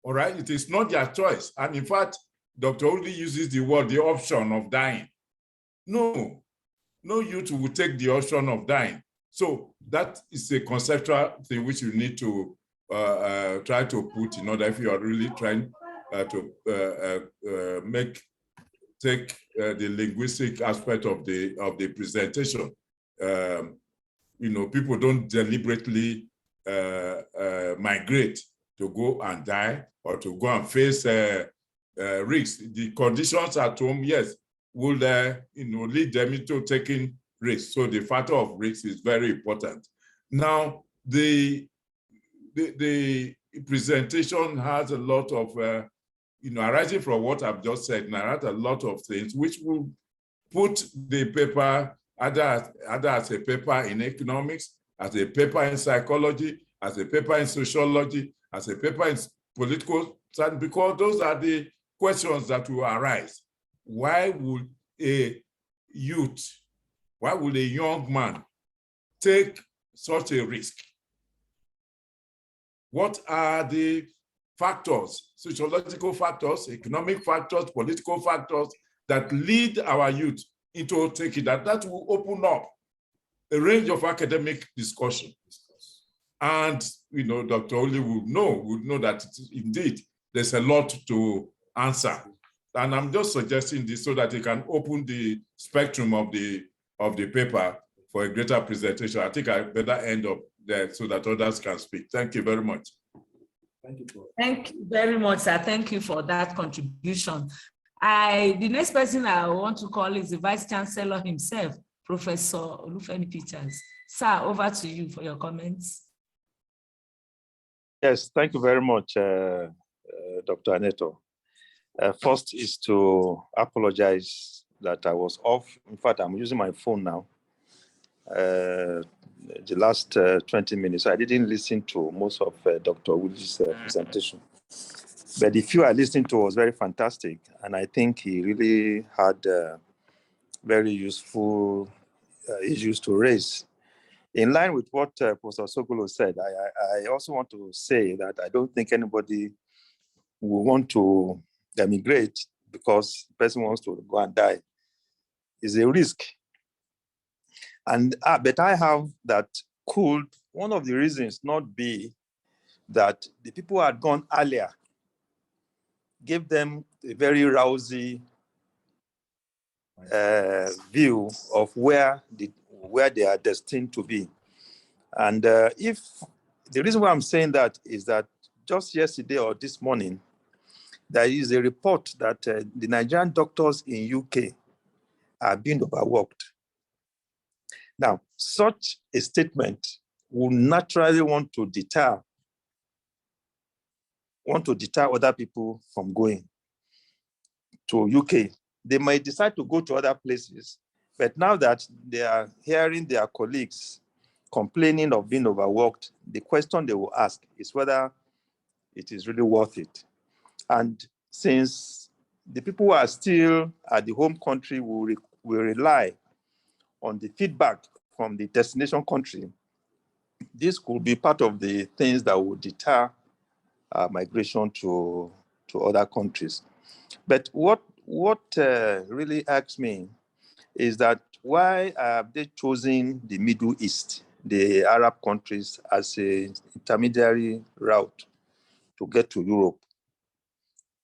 C: All right, it is not their choice. And in fact, Dr. Uli uses the word, the option of dying. No, no youth will take the option of dying. So that is a conceptual thing which you need to try to put in order if you are really trying to take the linguistic aspect of the presentation. You know, people don't deliberately migrate to go and die or to go and face risks. The conditions at home, yes, will you know, lead them into taking risks. So the factor of risk is very important. Now, the presentation has a lot of, you know, arising from what I've just said, narrate a lot of things which will put the paper either as a paper in economics, as a paper in psychology, as a paper in sociology, as a paper in political science, because those are the questions that will arise. Why would a youth, why would a young man take such a risk? What are the factors, sociological factors, economic factors, political factors that lead our youth into taking that? That will open up a range of academic discussion. And, you know, Dr. Oli would know that indeed there's a lot to answer. And I'm just suggesting this so that it can open the spectrum of the paper for a greater presentation. I think I better end up there so that others can speak. Thank you very much.
B: Thank you.
A: Thank you very much, sir. Thank you for that contribution. The next person I want to call is the Vice Chancellor himself, Professor Olufemi Peters. Sir, over to you for your comments.
D: Yes, thank you very much, Dr. Aneto. First is to apologize that I was off. In fact, I'm using my phone now. The last 20 minutes, I didn't listen to most of Dr. Uli's presentation. But the few I listened to was very fantastic. And I think he really had very useful issues to raise. In line with what Professor Sogolo said, I also want to say that I don't think anybody will want to emigrate because the person wants to go and die. It's a risk. And but I have that could one of the reasons not be that the people who had gone earlier gave them a very rousy view of where they are destined to be. And if the reason why I'm saying that is that just yesterday or this morning, there is a report that the Nigerian doctors in UK are being overworked. Now, such a statement will naturally want to deter other people from going to UK. They might decide to go to other places, but now that they are hearing their colleagues complaining of being overworked, the question they will ask is whether it is really worth it. And since the people who are still at the home country will rely on the feedback from the destination country, this could be part of the things that will deter migration to other countries. But what really irks me is that why have they chosen the Middle East, the Arab countries, as an intermediary route to get to Europe,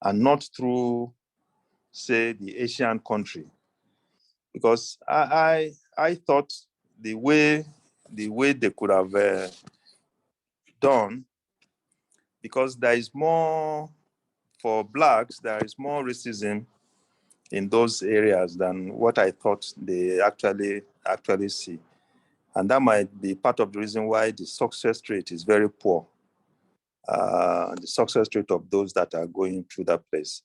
D: and not through, say, the Asian country? Because I thought the way they could have done, because there is more, for Blacks, there is more racism in those areas than what I thought they actually see. And that might be part of the reason why the success rate is very poor. The success rate of those that are going through that place.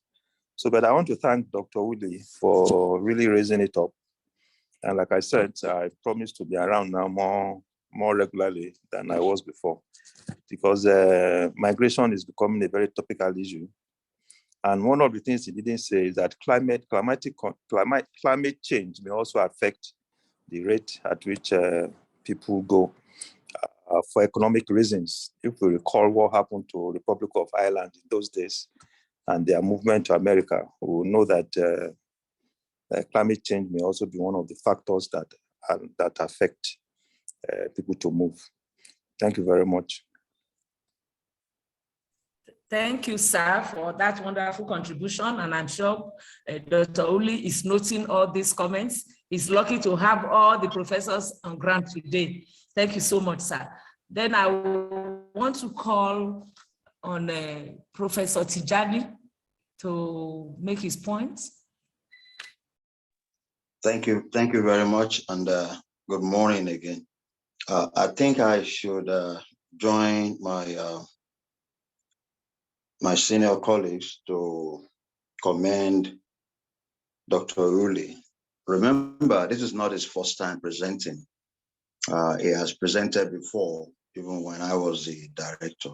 D: So, but I want to thank Dr. Willie for really raising it up. And like I said, I promise to be around now more regularly than I was before, because migration is becoming a very topical issue. And one of the things he didn't say is that climate change may also affect the rate at which people go for economic reasons. If we recall what happened to Republic of Ireland in those days and their movement to America, we will know that climate change may also be one of the factors that affect people to move. Thank you very much.
A: Thank you, sir, for that wonderful contribution. And I'm sure Dr. Uli is noting all these comments. He's lucky to have all the professors on ground today. Thank you so much, sir. Then I want to call on Professor Tijani to make his points.
E: Thank you very much, and good morning again. I think I should join my my senior colleagues to commend Dr. Uli. Remember, this is not his first time presenting. He has presented before, even when I was the director.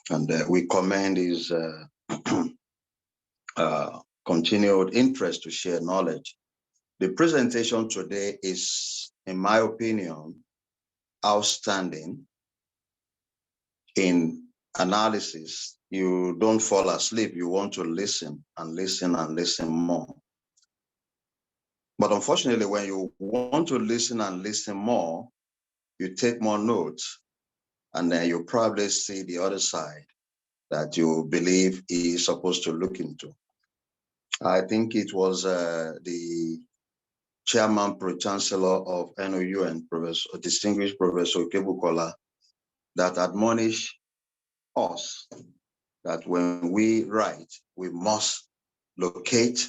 E: And we commend his continued interest to share knowledge. The presentation today is, in my opinion, outstanding in analysis. You don't fall asleep. You want to listen and listen and listen more. But unfortunately, when you want to listen and listen more, you take more notes, and then you probably see the other side that you believe he is supposed to look into. I think it was the Chairman Pro-Chancellor of NOUN, Distinguished Professor Kebukola, that admonished us that when we write, we must locate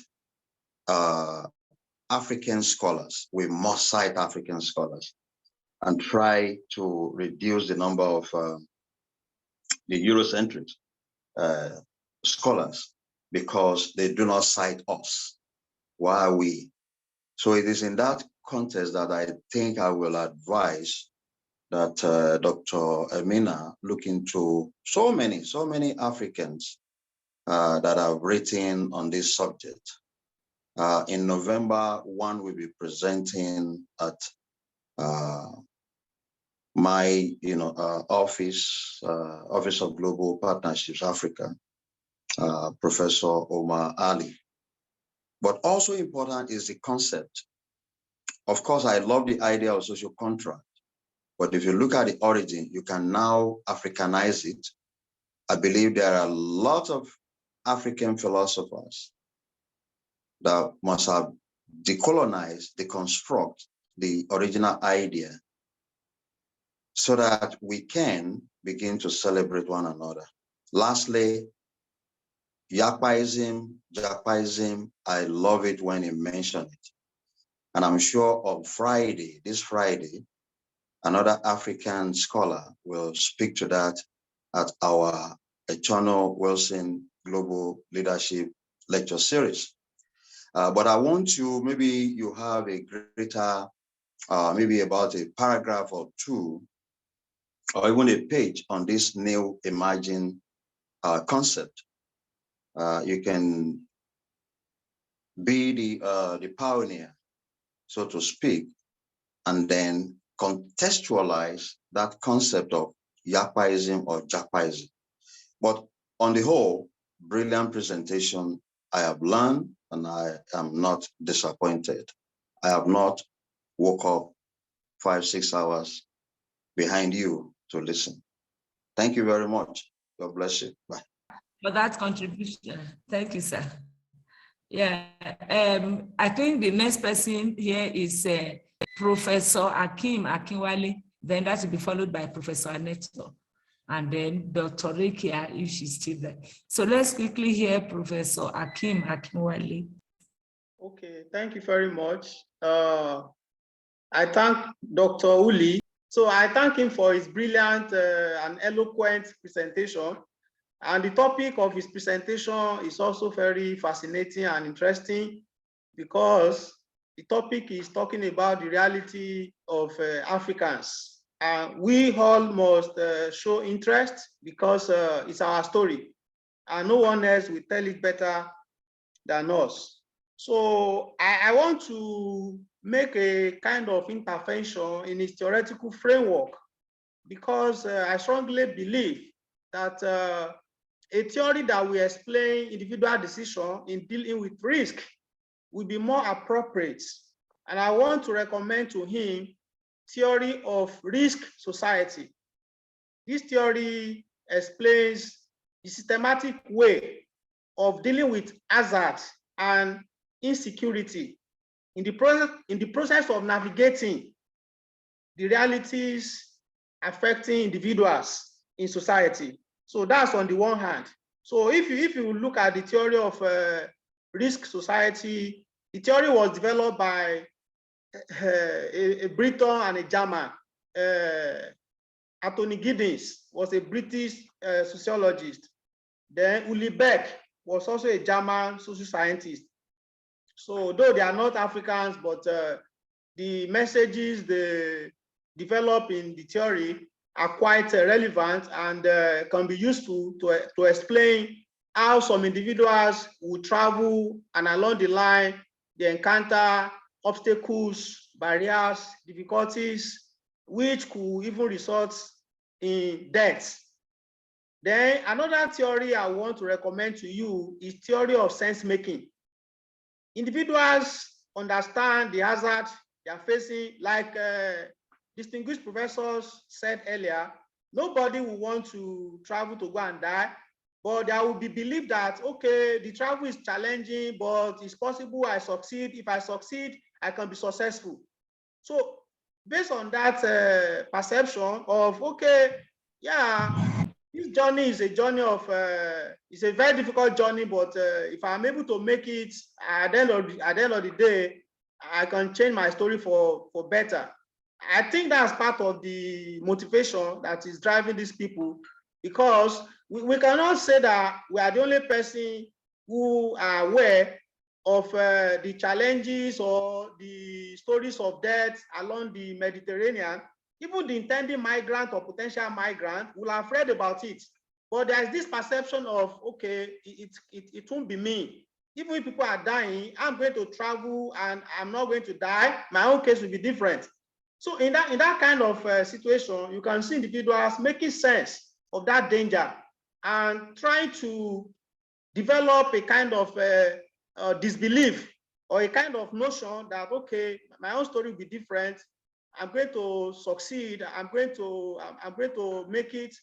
E: African scholars. We must cite African scholars and try to reduce the number of the Eurocentric scholars, because they do not cite us. Why are we? So it is in that context that I think I will advise that Dr. Amina look into so many Africans that have written on this subject. In November, one will be presenting at my office of Global Partnerships Africa, Professor Omar Ali. But also important is the concept. Of course, I love the idea of social contract, but if you look at the origin, you can now Africanize it. I believe there are a lot of African philosophers that must have decolonized, deconstruct the original idea so that we can begin to celebrate one another. Lastly, Yakpaism, Jakpaism, I love it when you mention it. And I'm sure on Friday, this Friday, another African scholar will speak to that at our Eternal Wilson Global Leadership Lecture Series. But I want you, maybe you have a greater, maybe about a paragraph or two, or even a page on this new emerging concept. You can be the pioneer, so to speak, and then contextualize that concept of Yakpaism or Jakpaism. But on the whole, brilliant presentation. I have learned and I am not disappointed. I have not woke up 5-6 hours behind you to listen. Thank you very much. God bless you. Bye.
A: For that contribution. Thank you, sir. Yeah, I think the next person here is Professor Akim Akinwale. Then that will be followed by Professor Aneto, and then Dr. Rekia, if she's still there. So let's quickly hear Professor Akim Akinwale.
F: Okay, thank you very much. I thank Dr. Uli. So I thank him for his brilliant and eloquent presentation. And the topic of his presentation is also very fascinating and interesting, because the topic is talking about the reality of Africans. We all must show interest, because it's our story. and no one else will tell it better than us. So I want to make a kind of intervention in his theoretical framework, because I strongly believe that a theory that will explain individual decision in dealing with risk will be more appropriate. And I want to recommend to him theory of risk society. This theory explains the systematic way of dealing with hazard and insecurity in the process of navigating the realities affecting individuals in society. So that's on the one hand. So if you look at the theory of risk society, the theory was developed by a Briton and a German. Anthony Giddens was a British sociologist. Then Uli Beck was also a German social scientist. So though they are not Africans, but the messages they develop in the theory are quite relevant and can be useful to explain how some individuals will travel, and along the line they encounter obstacles, barriers, difficulties, which could even result in death. Then another theory I want to recommend to you is theory of sense making. Individuals understand the hazard they are facing, like distinguished professors said earlier. Nobody will want to travel to go and die, but there will be belief that, okay, the travel is challenging, but it's possible I succeed. If I succeed, I can be successful. So based on that perception of, okay, yeah, this journey is a journey of, it's a very difficult journey, but if I'm able to make it at the end of the day, I can change my story for better. I think that's part of the motivation that is driving these people, because we cannot say that we are the only person who are aware of the challenges or the stories of death along the Mediterranean. Even the intending migrant or potential migrant will have read about it. But there's this perception of, okay, it won't be me. Even if people are dying, I'm going to travel and I'm not going to die. My own case will be different. So in that kind of situation, you can see individuals making sense of that danger and trying to develop a kind of disbelief or a kind of notion that, okay, my own story will be different. I'm going to succeed. I'm going to make it.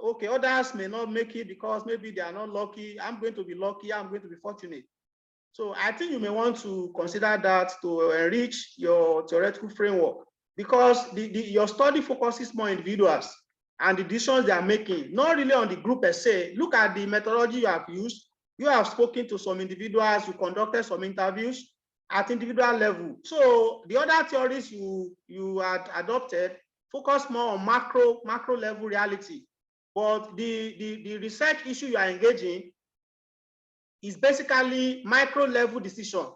F: Okay, others may not make it because maybe they are not lucky. I'm going to be lucky. I'm going to be fortunate. So I think you may want to consider that to enrich your theoretical framework, because your study focuses more on individuals and the decisions they are making, not really on the group per se. Look at the methodology you have used. You have spoken to some individuals, you conducted some interviews at individual level. So the other theories you had adopted focus more on macro level reality. But the research issue you are engaging is basically micro level decisions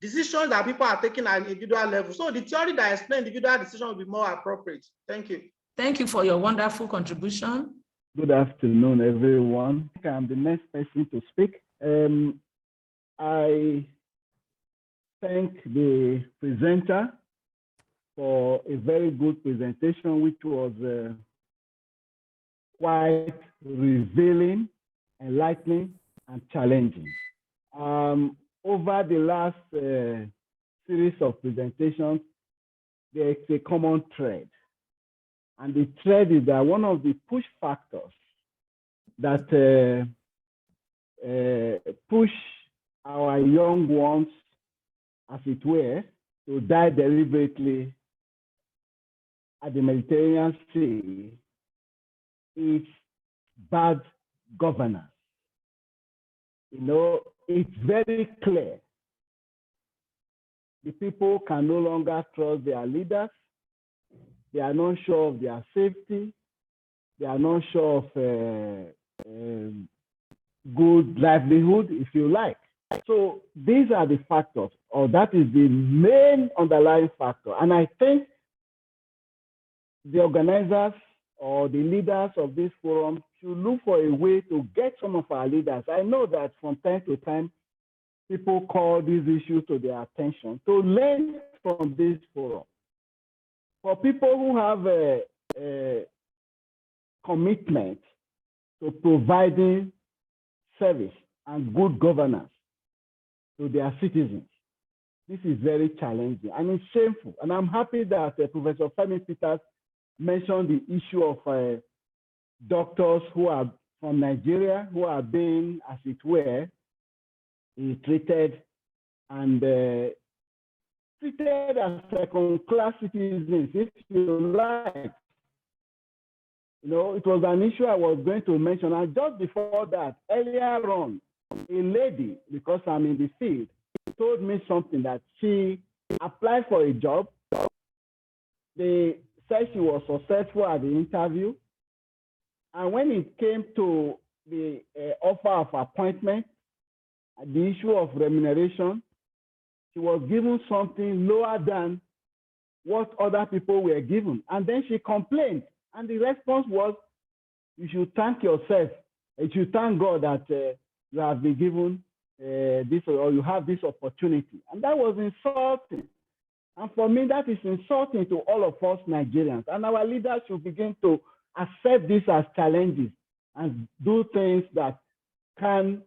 F: that people are taking at individual level. So the theory that explains individual decision will be more appropriate. Thank you.
A: Thank you for your wonderful contribution.
G: Good afternoon, everyone. I'm the next person to speak. I thank the presenter for a very good presentation, which was quite revealing, enlightening, and challenging. Over the last series of presentations, there's a common thread. And the thread is that one of the push factors that push our young ones, as it were, to die deliberately at the Mediterranean Sea is bad governance. You know, it's very clear. The people can no longer trust their leaders. They are not sure of their safety. They are not sure of good livelihood, if you like. So these are the factors, or that is the main underlying factor. And I think the organizers or the leaders of this forum should look for a way to get some of our leaders. I know that from time to time, people call these issues to their attention to learn from this forum. For people who have a commitment to providing service and good governance to their citizens, this is very challenging and it's shameful. And I'm happy that Professor Femi Peters mentioned the issue of doctors who are from Nigeria, who are being, as it were, treated and treated as second-class citizens, if you like. You know, it was an issue I was going to mention. And just before that, earlier on, a lady, because I'm in the field, told me something that she applied for a job. They said she was successful at the interview. And when it came to the offer of appointment, the issue of remuneration, she was given something lower than what other people were given. And then she complained. And the response was, you should thank yourself. You should thank God that you have been given this, or you have this opportunity. And that was insulting. And for me, that is insulting to all of us Nigerians. And our leaders should begin to accept this as challenges and do things that can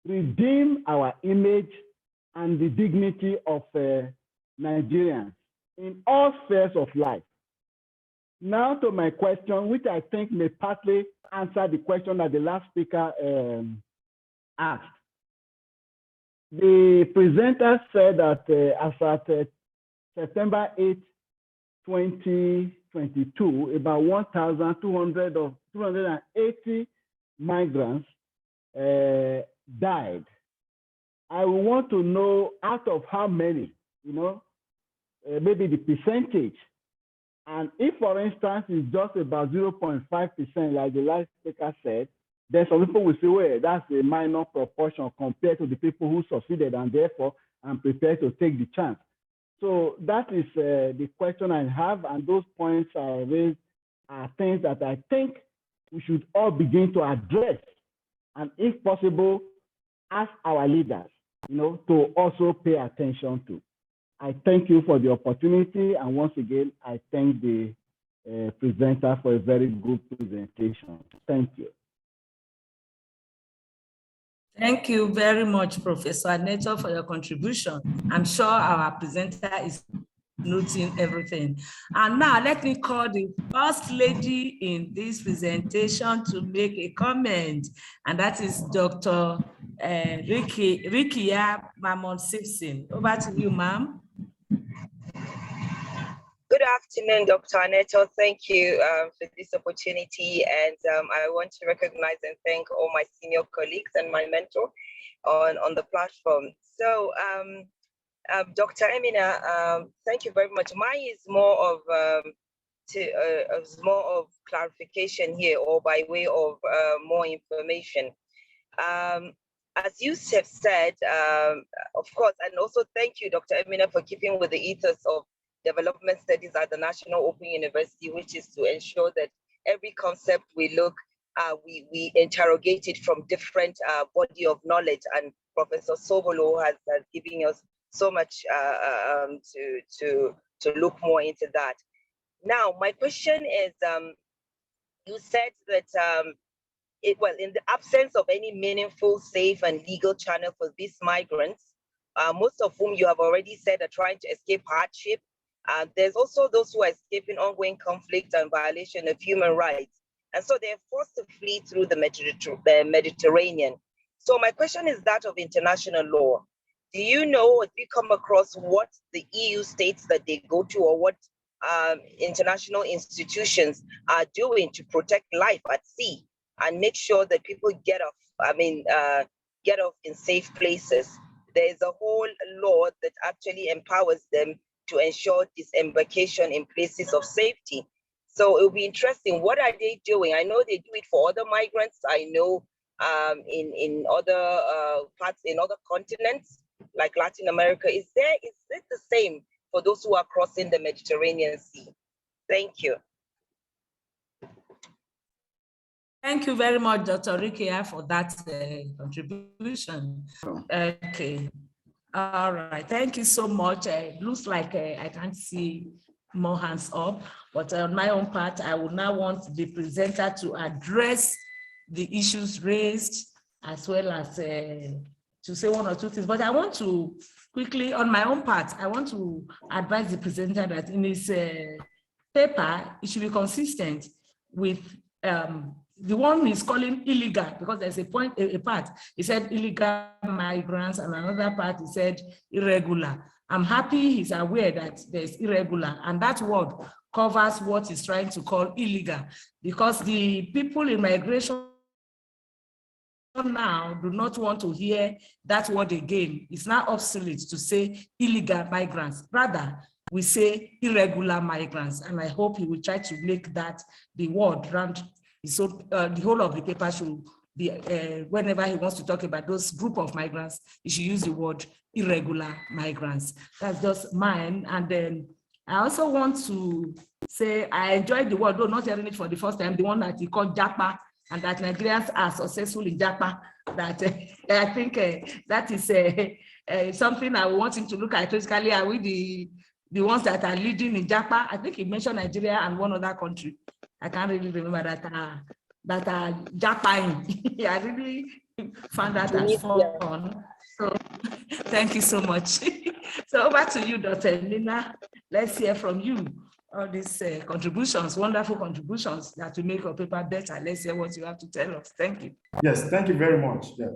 G: redeem our image and the dignity of Nigerians in all spheres of life. Now to my question, which I think may partly answer the question that the last speaker asked. The presenter said that as at September 8, 2022, about 1,280 migrants died. I want to know out of how many, you know, maybe the percentage. And if, for instance, it's just about 0.5%, like the last speaker said, then some people will say, well, that's a minor proportion compared to the people who succeeded, and therefore I'm prepared to take the chance. So that is the question I have, and those points I raised are things that I think we should all begin to address, and if possible, ask our leaders, you know, to also pay attention to. I thank you for the opportunity, and once again, I thank the presenter for a very good presentation. Thank you.
A: Thank you very much, Professor Aneto, for your contribution. I'm sure our presenter is noting everything. And now let me call the first lady in this presentation to make a comment, and that is Dr. Rikia Mamon-Simpson. Over to you, ma'am.
H: Good afternoon, Dr. Aneto. Thank you for this opportunity. And I want to recognize and thank all my senior colleagues and my mentor on the platform. So, Dr. Emina, thank you very much. Mine is more of clarification here, or by way of more information. As you have said, of course, and also thank you, Dr. Emina, for keeping with the ethos of development studies at the National Open University, which is to ensure that every concept we look, we interrogate it from different body of knowledge. And Professor Sobolo has given us so much to look more into that. Now, my question is, you said that in the absence of any meaningful, safe, and legal channel for these migrants, most of whom you have already said are trying to escape hardship, there's also those who are escaping ongoing conflict and violation of human rights. And so they're forced to flee through the Mediterranean. So my question is that of international law. Do you know, or do you come across what the EU states that they go to, or what international institutions are doing to protect life at sea and make sure that people get off in safe places? There's a whole law that actually empowers them to ensure disembarkation in places of safety. So it will be interesting. What are they doing? I know they do it for other migrants. I know in other parts, in other continents, like Latin America. Is it the same for those who are crossing the Mediterranean Sea? Thank you.
A: Thank you very much, Dr. Rikia, for that contribution. Okay. All right. Thank you so much. It looks like I can't see more hands up, but on my own part, I would now want the presenter to address the issues raised, as well as to say one or two things. But I want to quickly, on my own part, I want to advise the presenter that in his paper, it should be consistent with the one he's calling illegal, because there's a point, a part, he said illegal migrants, and another part he said irregular. I'm happy he's aware that there's irregular, and that word covers what he's trying to call illegal, because the people in migration now do not want to hear that word again. It's now obsolete to say illegal migrants. Rather, we say irregular migrants, and I hope he will try to make that the word round. So the whole of the paper should be, whenever he wants to talk about those group of migrants, he should use the word irregular migrants. That's just mine. And then I also want to say I enjoyed the word, though not hearing it for the first time, the one that he called Japa, and that Nigerians are successful in Japa. That I think that is something I want him to look at critically. Are we the ones that are leading in Japa? I think he mentioned Nigeria and one other country. I can't really remember that are Japan. I really found that as fun. So thank you so much. So over to you, Dr. Nina. Let's hear from you. All these contributions, wonderful contributions that will make your paper better. Let's hear what you have to tell us. Thank you.
B: Yes, thank you very much. Yeah.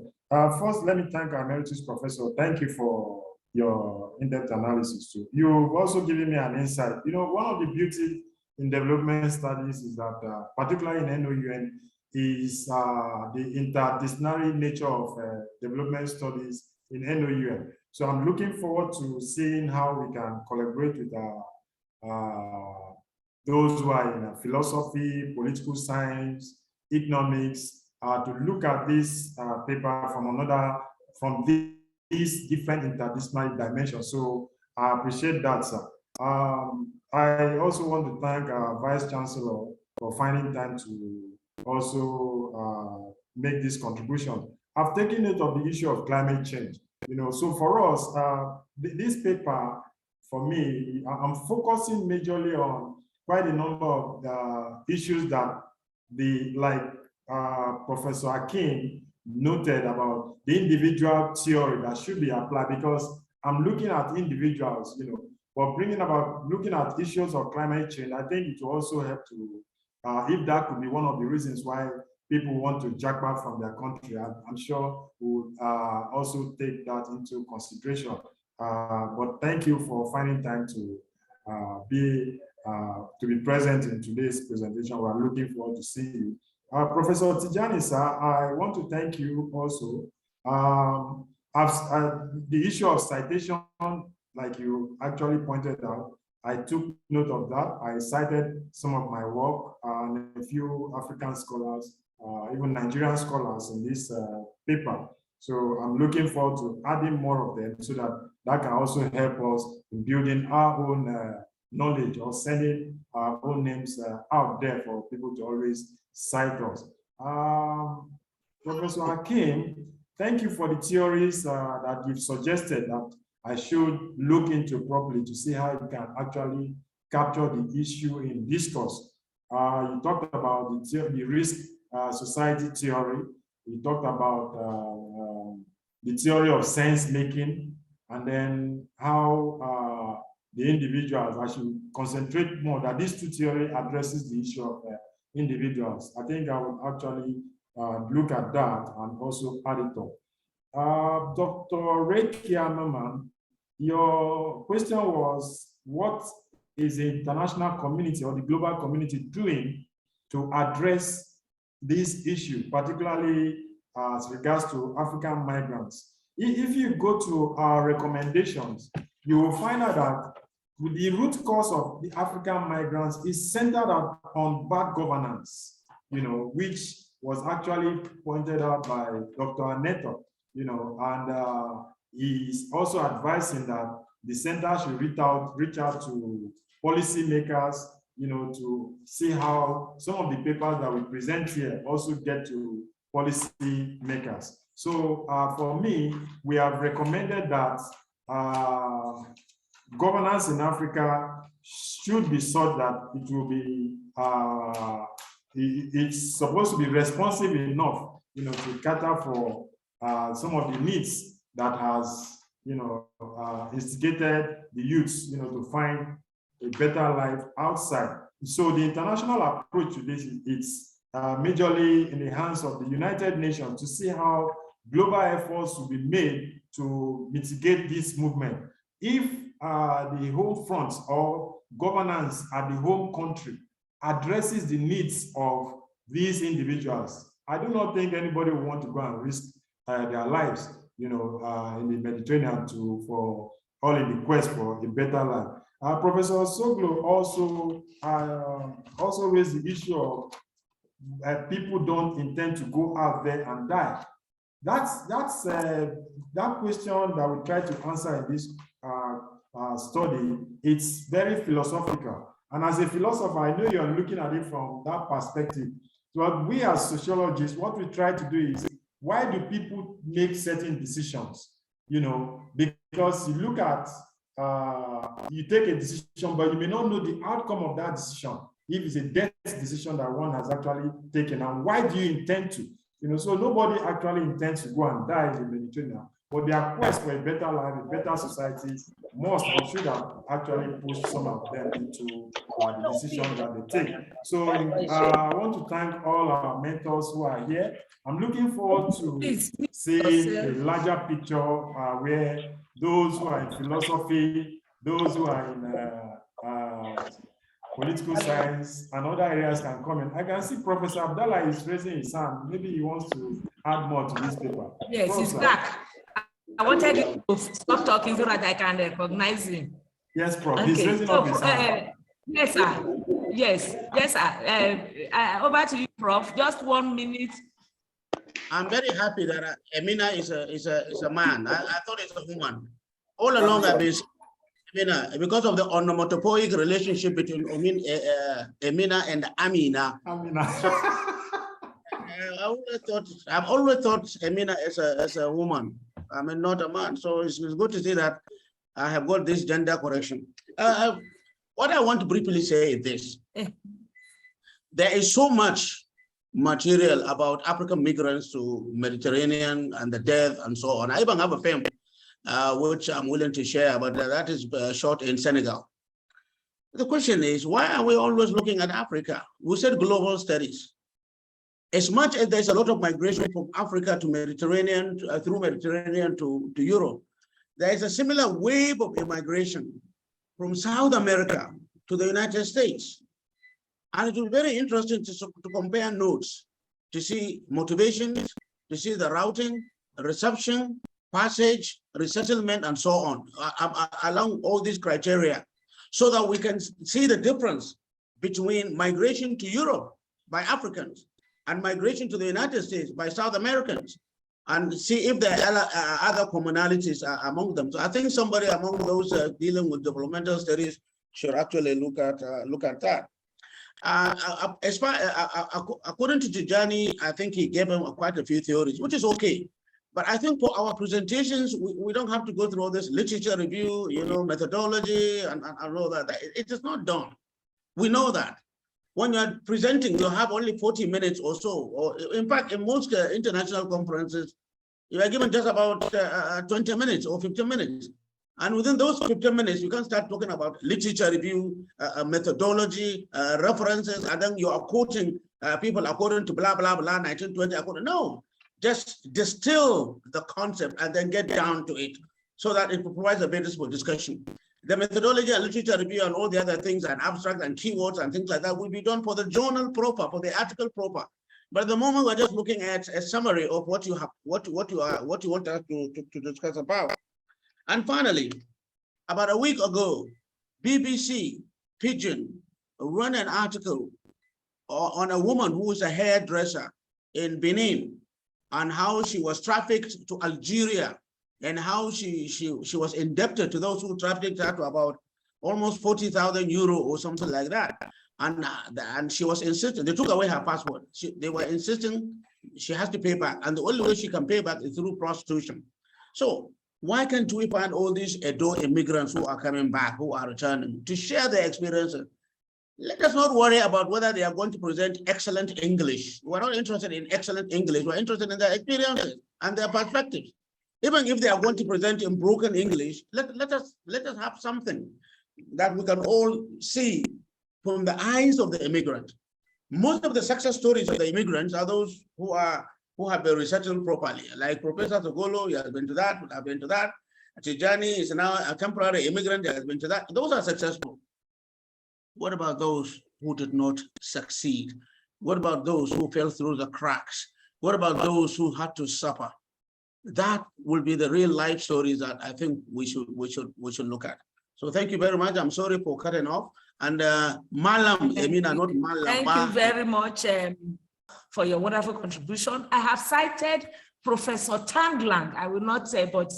B: First, let me thank our emeritus professor. Thank you for your in-depth analysis too. You've also given me an insight. You know, one of the beauties in development studies is that, particularly in NOUN, is the interdisciplinary nature of development studies in NOUN. So I'm looking forward to seeing how we can collaborate with those who are in philosophy, political science, economics, to look at this paper from these different interdisciplinary dimensions. So I appreciate that, sir. I also want to thank our Vice Chancellor for finding time to also make this contribution. I've taken note of the issue of climate change. You know, so for us, this paper, for me, I'm focusing majorly on quite a number of issues that Professor Akin noted about the individual theory that should be applied, because I'm looking at individuals, you know, but looking at issues of climate change, I think it will also help to, if that could be one of the reasons why people want to jack back from their country, I'm sure we'll also take that into consideration. But thank you for finding time to be present in today's presentation. We're looking forward to seeing you. Professor Tijani, sir, I want to thank you also. The issue of citation, like you actually pointed out, I took note of that. I cited some of my work and a few African scholars, even Nigerian scholars in this paper. So I'm looking forward to adding more of them so that can also help us in building our own knowledge, or sending our own names out there for people to always cite us. Professor Hakim, thank you for the theories that you've suggested that I should look into properly to see how you can actually capture the issue in discourse. You talked about the risk society theory. You talked about the theory of sense making, and then how the individuals, I should concentrate more that these two theories addresses the issue of individuals. I think I will actually look at that and also add it up. Dr. Rekia Maman, your question was, what is the international community or the global community doing to address this issue, particularly as regards to African migrants? If you go to our recommendations, you will find out that the root cause of the African migrants is centered on bad governance, you know, which was actually pointed out by Dr. Aneto, you know, and he's also advising that the center should reach out to policymakers to see how some of the papers that we present here also get to policy makers. So for me, we have recommended that governance in Africa should be such that it will be, it's supposed to be responsive enough, to cater for some of the needs that has, instigated the youths, to find a better life outside. So the international approach to this is majorly in the hands of the United Nations to see how global efforts will be made to mitigate this movement. If the home front or governance at the home country addresses the needs of these individuals, I do not think anybody will want to go and risk their lives, in the Mediterranean for all in the quest for a better life. Professor Soglo also raised the issue of people don't intend to go out there and die. That's that question that we try to answer in this study. It's very philosophical, and as a philosopher, I know you're looking at it from that perspective. So we as sociologists, what we try to do is, why do people make certain decisions? Because you look at, you take a decision, but you may not know the outcome of that decision. If it's a death decision that one has actually taken, and why do you intend to? So nobody actually intends to go and die in the Mediterranean, but their quest for a better life, a better society, must and should have actually pushed some of them into the decision that they take. So I want to thank all our mentors who are here. I'm looking forward to seeing a larger picture where those who are in philosophy, those who are in political science and other areas can come in. I can see Professor Abdallah is raising his hand. Maybe he wants to add more to this paper.
A: Yes, he's back. I wanted you to stop talking so that I can recognize him.
B: Yes, Prof.
A: Okay.
B: He's raising up his hand.
A: Yes, sir. Yes, sir. Over to you, Prof. Just 1 minute.
I: I'm very happy that Emina is a man. I thought it's a woman. All along I've been because of the onomatopoeic relationship between Emina and Amina. I've always thought Emina as a woman. I mean, not a man. So it's good to see that I have got this gender correction. What I want to briefly say is this. There is so much material about African migrants to Mediterranean and the death and so on. I even have a film which I'm willing to share, but that is shot in Senegal. The question is, why are we always looking at Africa? We said global studies. As much as there's a lot of migration from Africa to Mediterranean, through Mediterranean to Europe, there is a similar wave of immigration from South America to the United States. And it will be very interesting to compare notes, to see motivations, to see the routing, reception, passage, resettlement, and so on, along all these criteria, so that we can see the difference between migration to Europe by Africans and migration to the United States by South Americans, and see if there are other commonalities among them. So I think somebody among those dealing with developmental studies should actually look at that. According to Tijani, I think he gave him quite a few theories, which is okay. But I think for our presentations, we don't have to go through all this literature review, methodology and all that. It is not done. We know that. When you're presenting, you have only 40 minutes or so. Or in fact, in most international conferences, you are given just about 20 minutes or 15 minutes. And within those 15 minutes, you can start talking about literature review, methodology, references, and then you are quoting people according to blah, blah, blah, 1920. No, just distill the concept and then get down to it so that it provides a basis for discussion. The methodology and literature review and all the other things and abstract and keywords and things like that will be done for the journal proper, for the article proper. But at the moment, we're just looking at a summary of what you have, what you want us to discuss about. And finally, about a week ago, BBC Pidgin ran an article on a woman who is a hairdresser in Benin and how she was trafficked to Algeria and how she was indebted to those who trafficked her to about almost 40,000 euro or something like that. And she was insisting, they took away her passport. They were insisting she has to pay back. And the only way she can pay back is through prostitution. So why can't we find all these Edo immigrants who are coming back, who are returning, to share their experiences? Let us not worry about whether they are going to present excellent English. We're not interested in excellent English. We're interested in their experiences and their perspectives. Even if they are going to present in broken English, let us have something that we can all see from the eyes of the immigrant. Most of the success stories of the immigrants are those who have been resettled properly. Like Professor Togolo, he has been to that, I've been to that. Tijani is now a temporary immigrant, he has been to that. Those are successful. What about those who did not succeed? What about those who fell through the cracks? What about those who had to suffer? That will be the real life stories that I think we should look at. So thank you very much. I'm sorry for cutting off. And Malam, Emina, not Malam.
A: Thank you very much for your wonderful contribution. I have cited Professor Tanglang. I will not say, but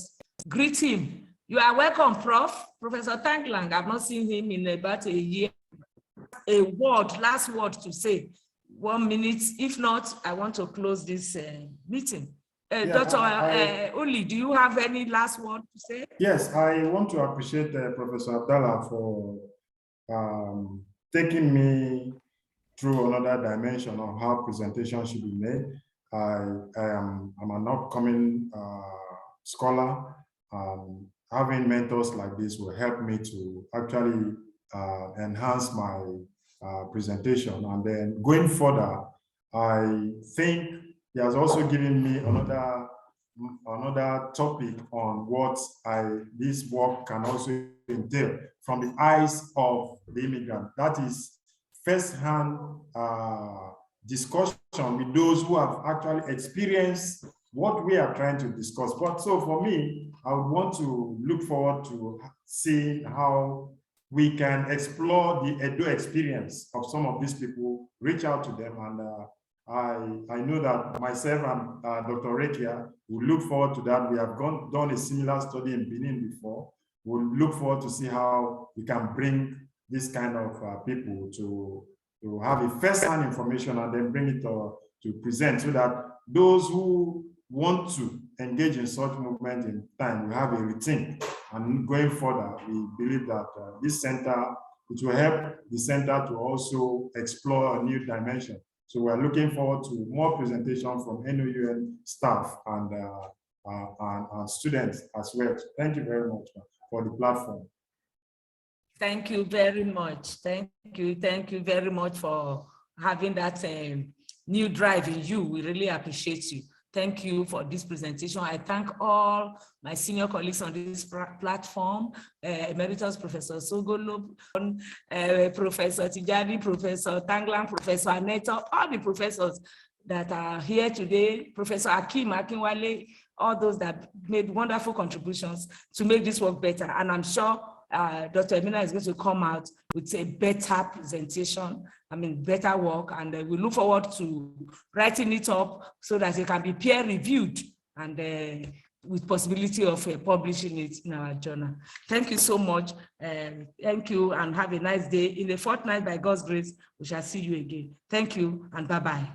A: greet him. You are welcome, Prof. Professor Tanglang. I've not seen him in about a year. A word, last word to say. 1 minute. If not, I want to close this meeting. Dr. Uli, do you have any last word to say?
B: Yes, I want to appreciate Professor Abdallah for taking me through another dimension of how presentation should be made. I'm an upcoming scholar. Having mentors like this will help me to actually enhance my presentation. And then going further, I think he has also given me another topic on what this work can also entail from the eyes of the immigrant. That is first-hand discussion with those who have actually experienced what we are trying to discuss. But so for me, I would want to look forward to seeing how we can explore the Edo experience of some of these people, reach out to them, and I know that myself and Dr. Rekia will look forward to that. We have done a similar study in Benin before. We'll look forward to see how we can bring this kind of people to have a first-hand information and then bring it to present, so that those who want to engage in such movement in time will have a rethink. And going further, we believe that this center, it will help the center to also explore a new dimension. So we're looking forward to more presentation from NOUN staff and students as well. Thank you very much for the platform.
A: Thank you very much. Thank you very much for having that new drive in you. We really appreciate you. Thank you for this presentation. I thank all my senior colleagues on this platform, Emeritus Professor Sogolo, Professor Tijani, Professor Tanglang, Professor Aneta, all the professors that are here today, Professor Akim Akinwale, all those that made wonderful contributions to make this work better. And I'm sure Dr. Emina is going to come out with a better presentation, better work, and we look forward to writing it up so that it can be peer reviewed and with possibility of publishing it in our journal. Thank you so much. Thank you and have a nice day. In a fortnight, by God's grace, we shall see you again. Thank you and bye-bye.